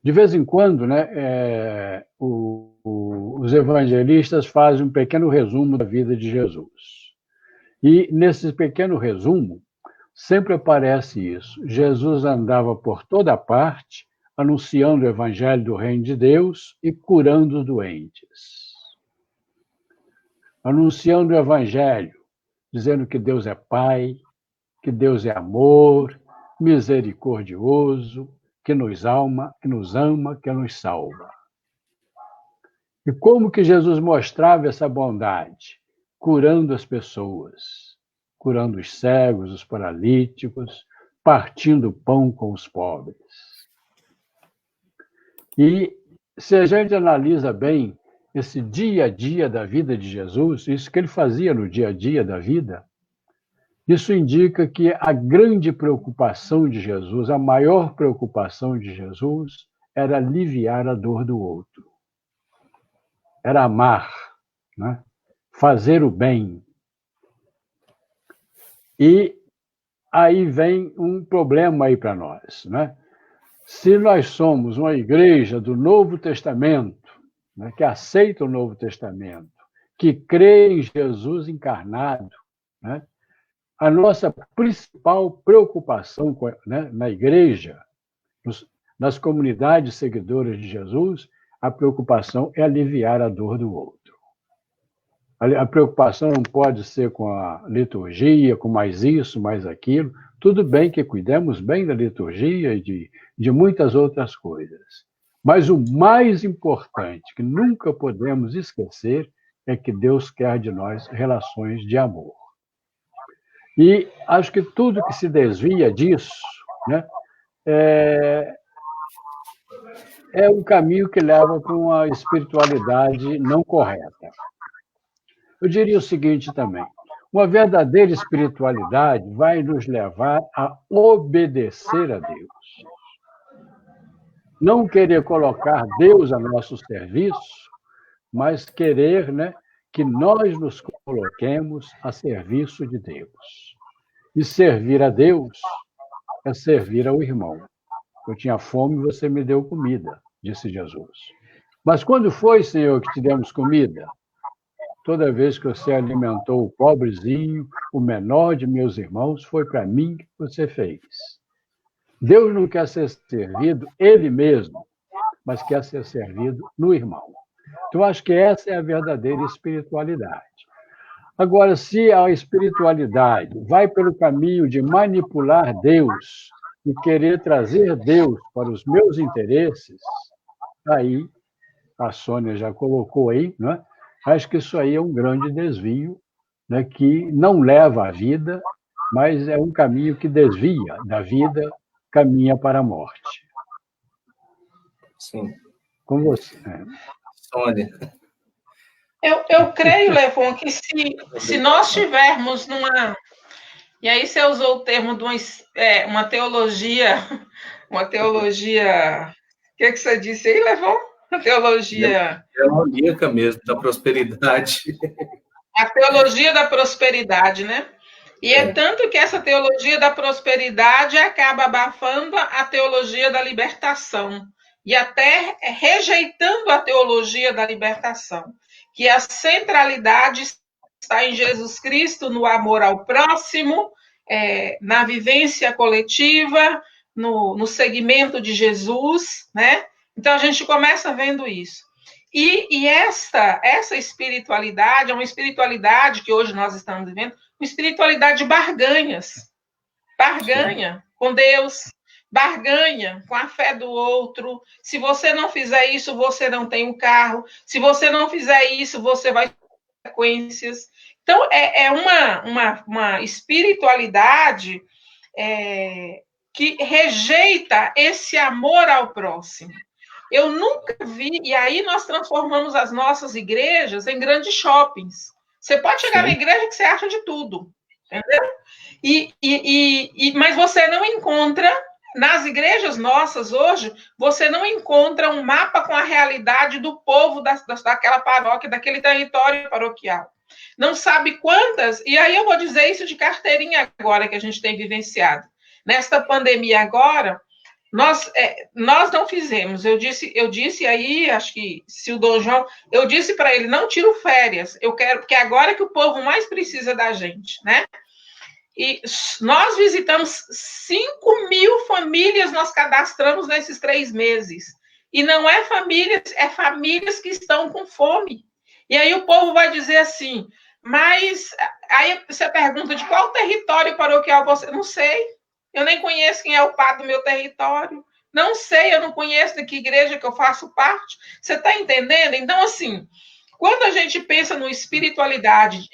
De vez em quando, né, os evangelistas fazem um pequeno resumo da vida de Jesus. E nesse pequeno resumo, sempre aparece isso. Jesus andava por toda parte, anunciando o evangelho do reino de Deus e curando os doentes. Anunciando o evangelho, dizendo que Deus é Pai, que Deus é amor, misericordioso, que nos ama, que nos salva. E como que Jesus mostrava essa bondade? Curando as pessoas, curando os cegos, os paralíticos, partindo o pão com os pobres. E se a gente analisa bem esse dia a dia da vida de Jesus, isso que ele fazia no dia a dia da vida, isso indica que a grande preocupação de Jesus, a maior preocupação de Jesus, era aliviar a dor do outro. Era amar, né? Fazer o bem. E aí vem um problema aí para nós, né? Se nós somos uma igreja do Novo Testamento, né, que aceita o Novo Testamento, que crê em Jesus encarnado, né, a nossa principal preocupação, né, na igreja, nas comunidades seguidoras de Jesus, a preocupação é aliviar a dor do outro. A preocupação não pode ser com a liturgia, com mais isso, mais aquilo. Tudo bem que cuidemos bem da liturgia e de muitas outras coisas. Mas o mais importante, que nunca podemos esquecer, é que Deus quer de nós relações de amor. E acho que tudo que se desvia disso, né, é um caminho que leva para uma espiritualidade não correta. Eu diria o seguinte também: uma verdadeira espiritualidade vai nos levar a obedecer a Deus. Não querer colocar Deus a nosso serviço, mas querer, né, que nós nos coloquemos a serviço de Deus. E servir a Deus é servir ao irmão. Eu tinha fome e você me deu comida, disse Jesus. Mas quando foi, Senhor, que te demos comida? Toda vez que você alimentou o pobrezinho, o menor de meus irmãos, foi para mim que você fez. Deus não quer ser servido ele mesmo, mas quer ser servido no irmão. Então, acho que essa é a verdadeira espiritualidade. Agora, se a espiritualidade vai pelo caminho de manipular Deus e querer trazer Deus para os meus interesses, aí, a Sônia já colocou aí, né? Acho que isso aí é um grande desvio, né, que não leva à vida, mas é um caminho que desvia da vida, caminha para a morte. Sim. Com você. Sônia. Eu creio, Levon, que se nós tivermos numa... E aí você usou o termo de uma teologia... Uma teologia... O que você disse aí, Levon? Uma teologia... Demoníaca mesmo, da prosperidade. A teologia da prosperidade, né? E é tanto que essa teologia da prosperidade acaba abafando a teologia da libertação e até rejeitando a teologia da libertação, que a centralidade está em Jesus Cristo, no amor ao próximo, na vivência coletiva, no segmento de Jesus, né? Então a gente começa vendo isso. E essa espiritualidade é uma espiritualidade que hoje nós estamos vivendo, uma espiritualidade de barganhas. Barganha com Deus, barganha com a fé do outro. Se você não fizer isso, você não tem um carro. Se você não fizer isso, você vai ter consequências. Então, é uma espiritualidade que rejeita esse amor ao próximo. Eu nunca vi, e aí nós transformamos as nossas igrejas em grandes shoppings. Você pode chegar na igreja que você acha de tudo, entendeu? Mas você não encontra, nas igrejas nossas hoje, você não encontra um mapa com a realidade do povo daquela paróquia, daquele território paroquial. Não sabe quantas, e aí eu vou dizer isso de carteirinha agora que a gente tem vivenciado. Nesta pandemia agora, nós não fizemos. Eu disse aí, acho que se o Dom João, eu disse para ele, não tiro férias, eu quero, porque agora é que o povo mais precisa da gente, né? E nós visitamos 5.000 famílias, nós cadastramos nesses 3 meses. E não é famílias que estão com fome. E aí o povo vai dizer assim, mas aí você pergunta de qual território paroquial você... Não sei. Eu nem conheço quem é o padre do meu território. Não sei, eu não conheço de que igreja que eu faço parte. Você está entendendo? Então, assim, quando a gente pensa numa espiritualidade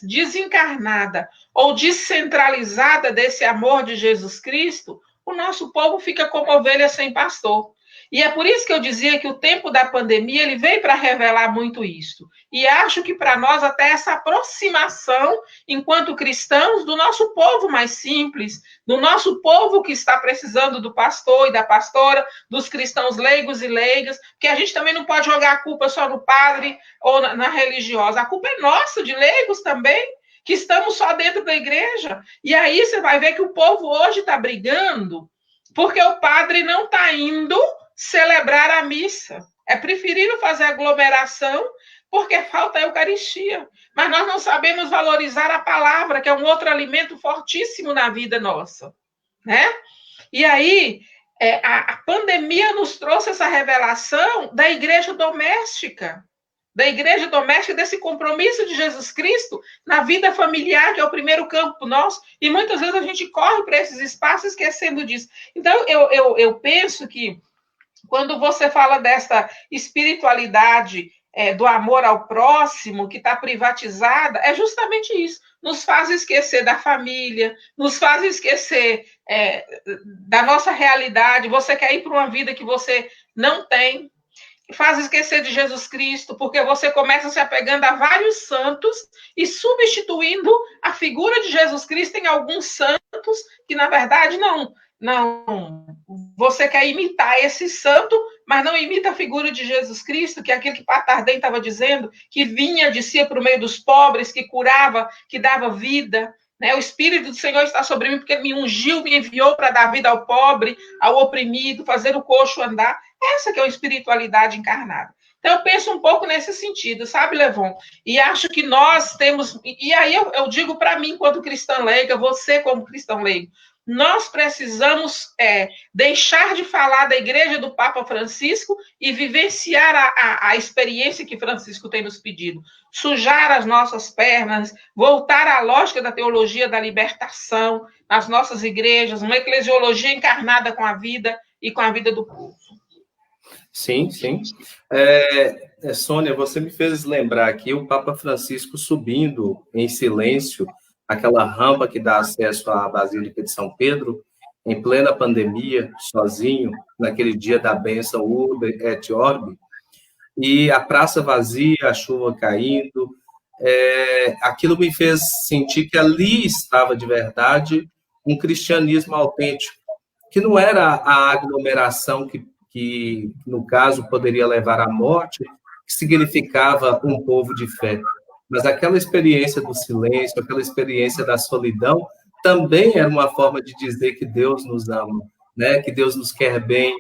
desencarnada ou descentralizada desse amor de Jesus Cristo, o nosso povo fica como ovelha sem pastor. E é por isso que eu dizia que o tempo da pandemia ele veio para revelar muito isso. E acho que para nós até essa aproximação, enquanto cristãos, do nosso povo mais simples, do nosso povo que está precisando do pastor e da pastora, dos cristãos leigos e leigas, porque a gente também não pode jogar a culpa só no padre ou na religiosa. A culpa é nossa, de leigos também, que estamos só dentro da igreja. E aí você vai ver que o povo hoje está brigando porque o padre não está indo celebrar a missa. É preferível fazer aglomeração porque falta a Eucaristia. Mas nós não sabemos valorizar a palavra, que é um outro alimento fortíssimo na vida nossa, né? E aí, a pandemia nos trouxe essa revelação da igreja doméstica, desse compromisso de Jesus Cristo na vida familiar, que é o primeiro campo nosso, e muitas vezes a gente corre para esses espaços esquecendo disso. Então, eu penso que quando você fala dessa espiritualidade do amor ao próximo, que está privatizada, é justamente isso. Nos faz esquecer da família, nos faz esquecer da nossa realidade. Você quer ir para uma vida que você não tem, faz esquecer de Jesus Cristo, porque você começa se apegando a vários santos e substituindo a figura de Jesus Cristo em alguns santos que, na verdade, não. Você quer imitar esse santo, mas não imita a figura de Jesus Cristo, que é aquele que Patardem estava dizendo, que vinha de si para o meio dos pobres, que curava, que dava vida. Né? O Espírito do Senhor está sobre mim, porque ele me ungiu, me enviou para dar vida ao pobre, ao oprimido, fazer o coxo andar. Essa que é a espiritualidade encarnada. Então, eu penso um pouco nesse sentido, sabe, Levon? E acho que nós temos... E aí eu digo para mim, enquanto cristã leiga, você como cristão leigo, nós precisamos deixar de falar da igreja do Papa Francisco e vivenciar a experiência que Francisco tem nos pedido. Sujar as nossas pernas, voltar à lógica da teologia da libertação nas nossas igrejas, uma eclesiologia encarnada com a vida e com a vida do povo. Sim, sim. Sônia, você me fez lembrar aqui o Papa Francisco subindo em silêncio aquela rampa que dá acesso à Basílica de São Pedro, em plena pandemia, sozinho, naquele dia da bênção Urbe et Orbe, e a praça vazia, a chuva caindo, aquilo me fez sentir que ali estava de verdade um cristianismo autêntico, que não era a aglomeração que no caso, poderia levar à morte, que significava um povo de fé. mas aquela experiência do silêncio, aquela experiência da solidão, também era uma forma de dizer que Deus nos ama, né? Que Deus nos quer bem,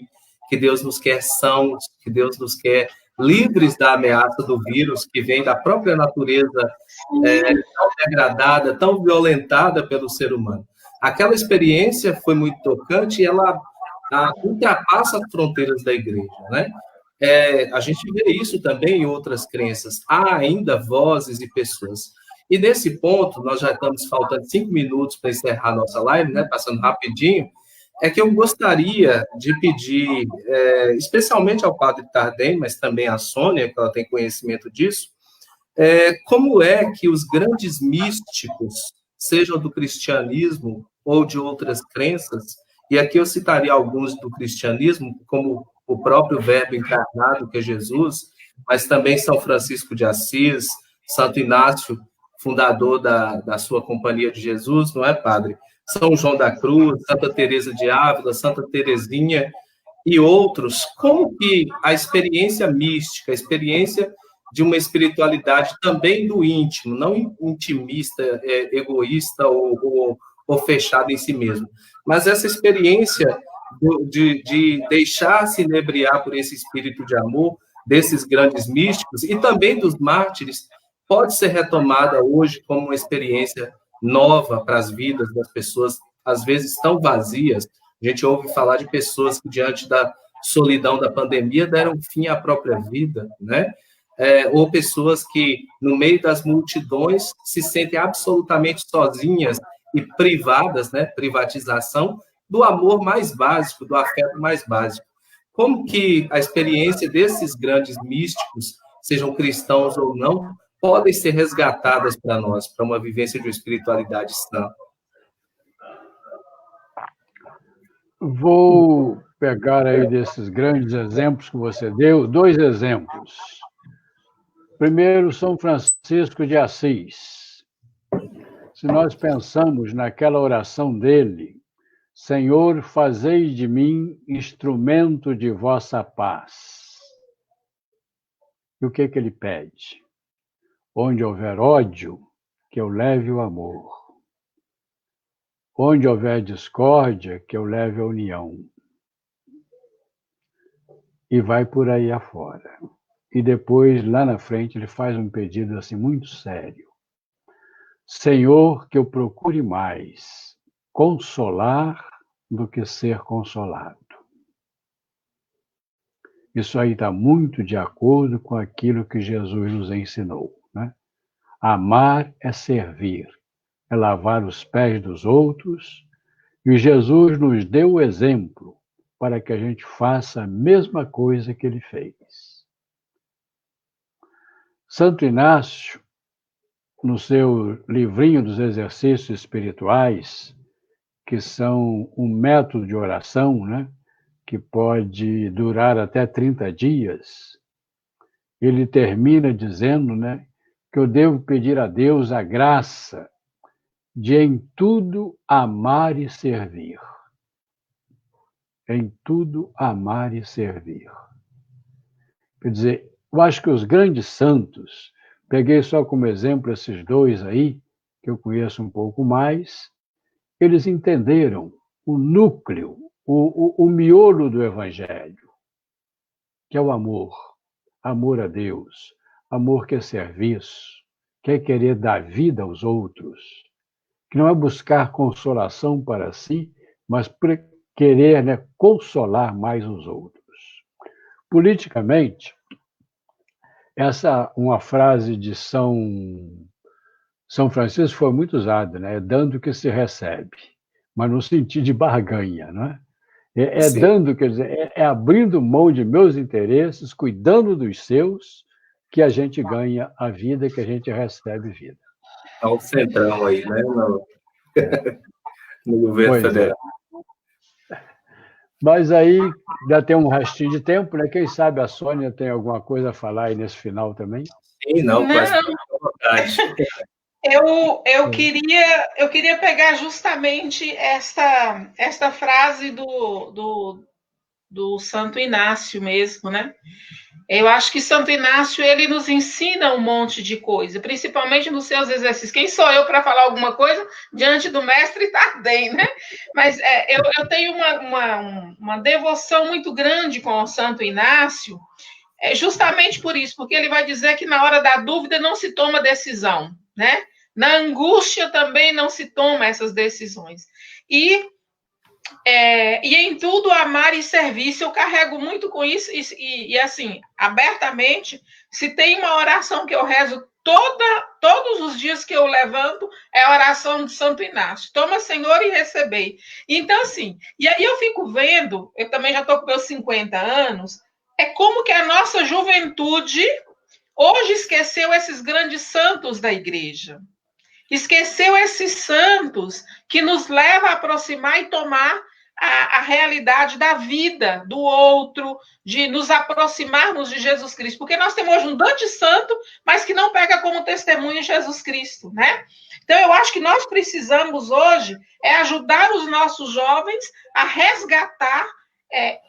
que Deus nos quer sãos, que Deus nos quer livres da ameaça do vírus, que vem da própria natureza tão degradada, tão violentada pelo ser humano. Aquela experiência foi muito tocante e ela ultrapassa as fronteiras da igreja, né? A gente vê isso também em outras crenças. Há ainda vozes e pessoas. E nesse ponto, nós já estamos faltando 5 minutos para encerrar a nossa live, né? Passando rapidinho, é que eu gostaria de pedir, especialmente ao padre Tardem, mas também à Sônia, que ela tem conhecimento disso, como é que os grandes místicos, sejam do cristianismo ou de outras crenças, e aqui eu citaria alguns do cristianismo, como o próprio Verbo encarnado, que é Jesus, mas também São Francisco de Assis, Santo Inácio, fundador da sua Companhia de Jesus, não é, padre? São João da Cruz, Santa Teresa de Ávila, Santa Teresinha e outros. Como que a experiência mística, a experiência de uma espiritualidade também do íntimo, não intimista, egoísta ou fechada em si mesmo, mas essa experiência de deixar se inebriar por esse espírito de amor desses grandes místicos e também dos mártires, pode ser retomada hoje como uma experiência nova para as vidas das pessoas, às vezes tão vazias. A gente ouve falar de pessoas que, diante da solidão da pandemia, deram fim à própria vida, né? Ou pessoas que, no meio das multidões, se sentem absolutamente sozinhas e privadas, né? Privatização do amor mais básico, do afeto mais básico. Como que a experiência desses grandes místicos, sejam cristãos ou não, podem ser resgatadas para nós, para uma vivência de uma espiritualidade sã? Vou pegar aí desses grandes exemplos que você deu, 2 exemplos. Primeiro, São Francisco de Assis. Se nós pensamos naquela oração dele, Senhor, fazei de mim instrumento de vossa paz. E o que ele pede? Onde houver ódio, que eu leve o amor. Onde houver discórdia, que eu leve a união. E vai por aí afora. E depois, lá na frente, ele faz um pedido assim muito sério. Senhor, que eu procure mais consolar do que ser consolado. Isso aí está muito de acordo com aquilo que Jesus nos ensinou, né? Amar é servir, é lavar os pés dos outros, e Jesus nos deu o exemplo para que a gente faça a mesma coisa que ele fez. Santo Inácio, no seu livrinho dos exercícios espirituais, que são um método de oração, né, que pode durar até 30 dias, ele termina dizendo, né, que eu devo pedir a Deus a graça de em tudo amar e servir. Em tudo amar e servir. Quer dizer, eu acho que os grandes santos, peguei só como exemplo esses 2 aí, que eu conheço um pouco mais, eles entenderam o núcleo, o miolo do Evangelho, que é o amor. Amor a Deus, amor que é serviço, que é querer dar vida aos outros, que não é buscar consolação para si, mas querer, né, consolar mais os outros. Politicamente, essa uma frase de São Francisco foi muito usada, né? É dando que se recebe, mas no sentido de barganha, não é? É dando, quer dizer, é abrindo mão de meus interesses, cuidando dos seus, que a gente ganha a vida, que a gente recebe vida. É o centrão aí, né? No governo federal. Mas aí ainda tem um restinho de tempo, né? Quem sabe a Sônia tem alguma coisa a falar aí nesse final também? Sim, não, mas vontade. Eu queria pegar justamente esta frase do do Santo Inácio mesmo, né? Eu acho que Santo Inácio, ele nos ensina um monte de coisa, principalmente nos seus exercícios. Quem sou eu para falar alguma coisa diante do mestre Tardem, né? Mas eu tenho uma devoção muito grande com o Santo Inácio, justamente por isso, porque ele vai dizer que na hora da dúvida não se toma decisão, né? Na angústia também não se toma essas decisões. E em tudo amar e servir. Eu carrego muito com isso e assim, abertamente, se tem uma oração que eu rezo todos os dias que eu levanto, é a oração do Santo Inácio. Toma, Senhor, e recebei. Então, assim, e aí eu fico vendo, eu também já estou com meus 50 anos, é como que a nossa juventude hoje esqueceu esses grandes santos da igreja. Esqueceu esses santos que nos levam a aproximar e tomar a realidade da vida do outro, de nos aproximarmos de Jesus Cristo. Porque nós temos hoje um tanto de santo, mas que não pega como testemunho Jesus Cristo, né? Então, eu acho que nós precisamos hoje ajudar os nossos jovens a resgatar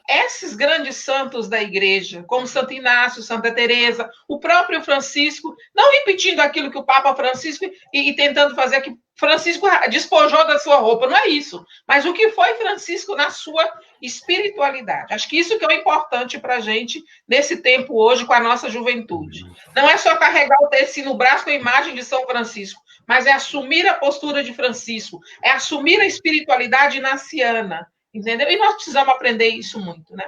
esses grandes santos da igreja, como Santo Inácio, Santa Teresa, o próprio Francisco, não repetindo aquilo que o Papa Francisco e tentando fazer que Francisco despojou da sua roupa, não é isso, mas o que foi Francisco na sua espiritualidade. Acho que isso que é o importante para a gente nesse tempo hoje com a nossa juventude. Não é só carregar o tercinho no braço com a imagem de São Francisco, mas é assumir a postura de Francisco, é assumir a espiritualidade inaciana, entendeu? E nós precisamos aprender isso muito, né?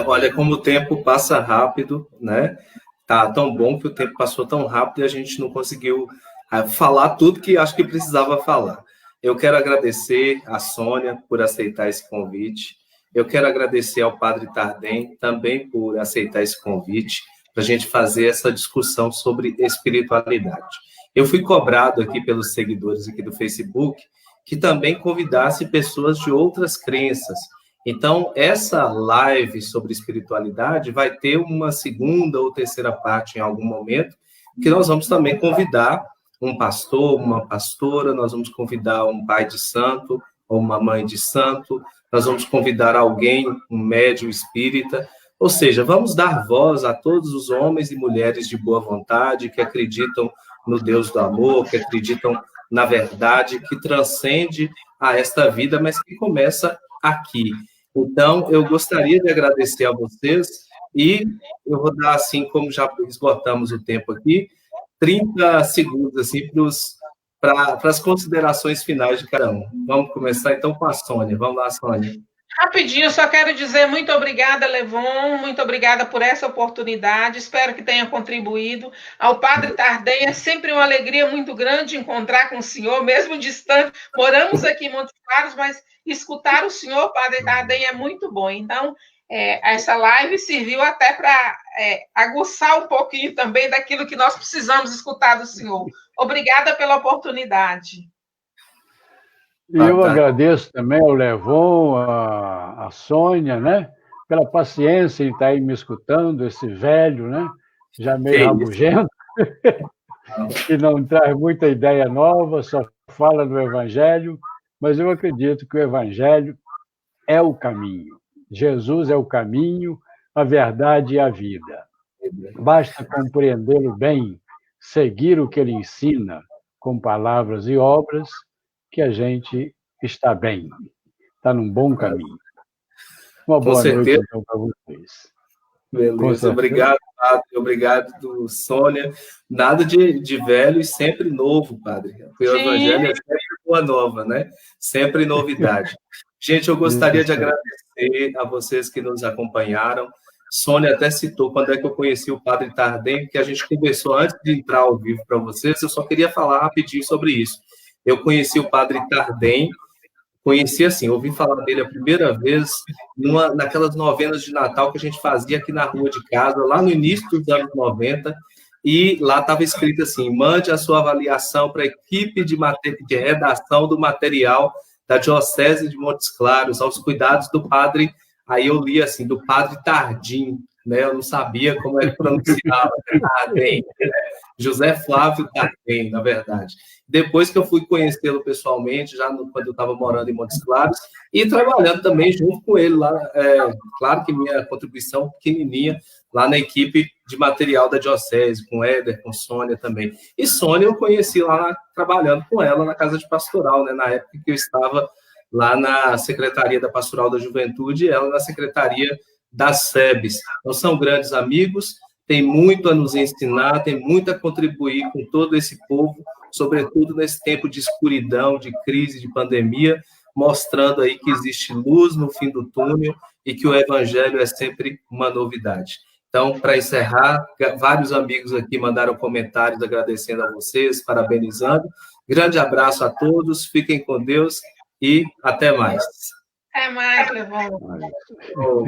Olha como o tempo passa rápido, né? Tá tão bom que o tempo passou tão rápido e a gente não conseguiu falar tudo que acho que precisava falar. Eu quero agradecer a Sônia por aceitar esse convite. Eu quero agradecer ao Padre Tardem também por aceitar esse convite para a gente fazer essa discussão sobre espiritualidade. Eu fui cobrado aqui pelos seguidores aqui do Facebook que também convidasse pessoas de outras crenças. Então, essa live sobre espiritualidade vai ter uma segunda ou terceira parte em algum momento, que nós vamos também convidar um pastor, uma pastora, nós vamos convidar um pai de santo ou uma mãe de santo, nós vamos convidar alguém, um médium espírita, ou seja, vamos dar voz a todos os homens e mulheres de boa vontade que acreditam no Deus do amor, que acreditam na verdade, que transcende a esta vida, mas que começa aqui. Então, eu gostaria de agradecer a vocês e eu vou dar, assim, como já esgotamos o tempo aqui, 30 segundos, assim, para as considerações finais de cada um. Vamos começar, então, com a Sônia. Vamos lá, Sônia. Rapidinho, só quero dizer muito obrigada, Levon, muito obrigada por essa oportunidade, espero que tenha contribuído. Ao Padre Tardem, é sempre uma alegria muito grande encontrar com o senhor, mesmo distante. Moramos aqui em Montes Claros, mas escutar o senhor, Padre Tardem, é muito bom. Então, essa live serviu até para aguçar um pouquinho também daquilo que nós precisamos escutar do senhor. Obrigada pela oportunidade. E eu agradeço também ao Levon, a Sônia, né, pela paciência em estar aí me escutando, esse velho, né, já meio rabugento, que não traz muita ideia nova, só fala do Evangelho, mas eu acredito que o Evangelho é o caminho. Jesus é o caminho, a verdade e a vida. Basta compreendê-lo bem, seguir o que ele ensina com palavras e obras, que a gente está bem, está num bom caminho. Uma boa noite então, para vocês. Beleza, obrigado, Padre, obrigado, Sônia. Nada de velho e sempre novo, Padre. O Evangelho é sempre boa nova, né? Sempre novidade. Gente, eu gostaria de agradecer a vocês que nos acompanharam. Sônia até citou quando é que eu conheci o Padre Tardem, que a gente conversou antes de entrar ao vivo para vocês. Eu só queria falar rapidinho sobre isso. Eu conheci o Padre Tardem, conheci assim, ouvi falar dele a primeira vez naquelas novenas de Natal que a gente fazia aqui na rua de casa, lá no início dos anos 90, e lá estava escrito assim, mande a sua avaliação para a equipe de redação do material da Diocese de Montes Claros, aos cuidados do Padre, aí eu li assim, do Padre Tardim, né? Eu não sabia como é que pronunciava, Tardem, né? José Flávio Tartem, na verdade. Depois que eu fui conhecê-lo pessoalmente, quando eu estava morando em Montes Claros, e trabalhando também junto com ele lá, claro que minha contribuição pequenininha, lá na equipe de material da Diocese, com Éder, com Sônia também. E Sônia eu conheci lá, trabalhando com ela na Casa de Pastoral, né, na época que eu estava lá na Secretaria da Pastoral da Juventude, e ela na Secretaria das SEBs. Então, são grandes amigos, tem muito a nos ensinar, tem muito a contribuir com todo esse povo, sobretudo nesse tempo de escuridão, de crise, de pandemia, mostrando aí que existe luz no fim do túnel e que o evangelho é sempre uma novidade. Então, para encerrar, vários amigos aqui mandaram comentários agradecendo a vocês, parabenizando. Grande abraço a todos, fiquem com Deus e até mais. Até mais, Levon.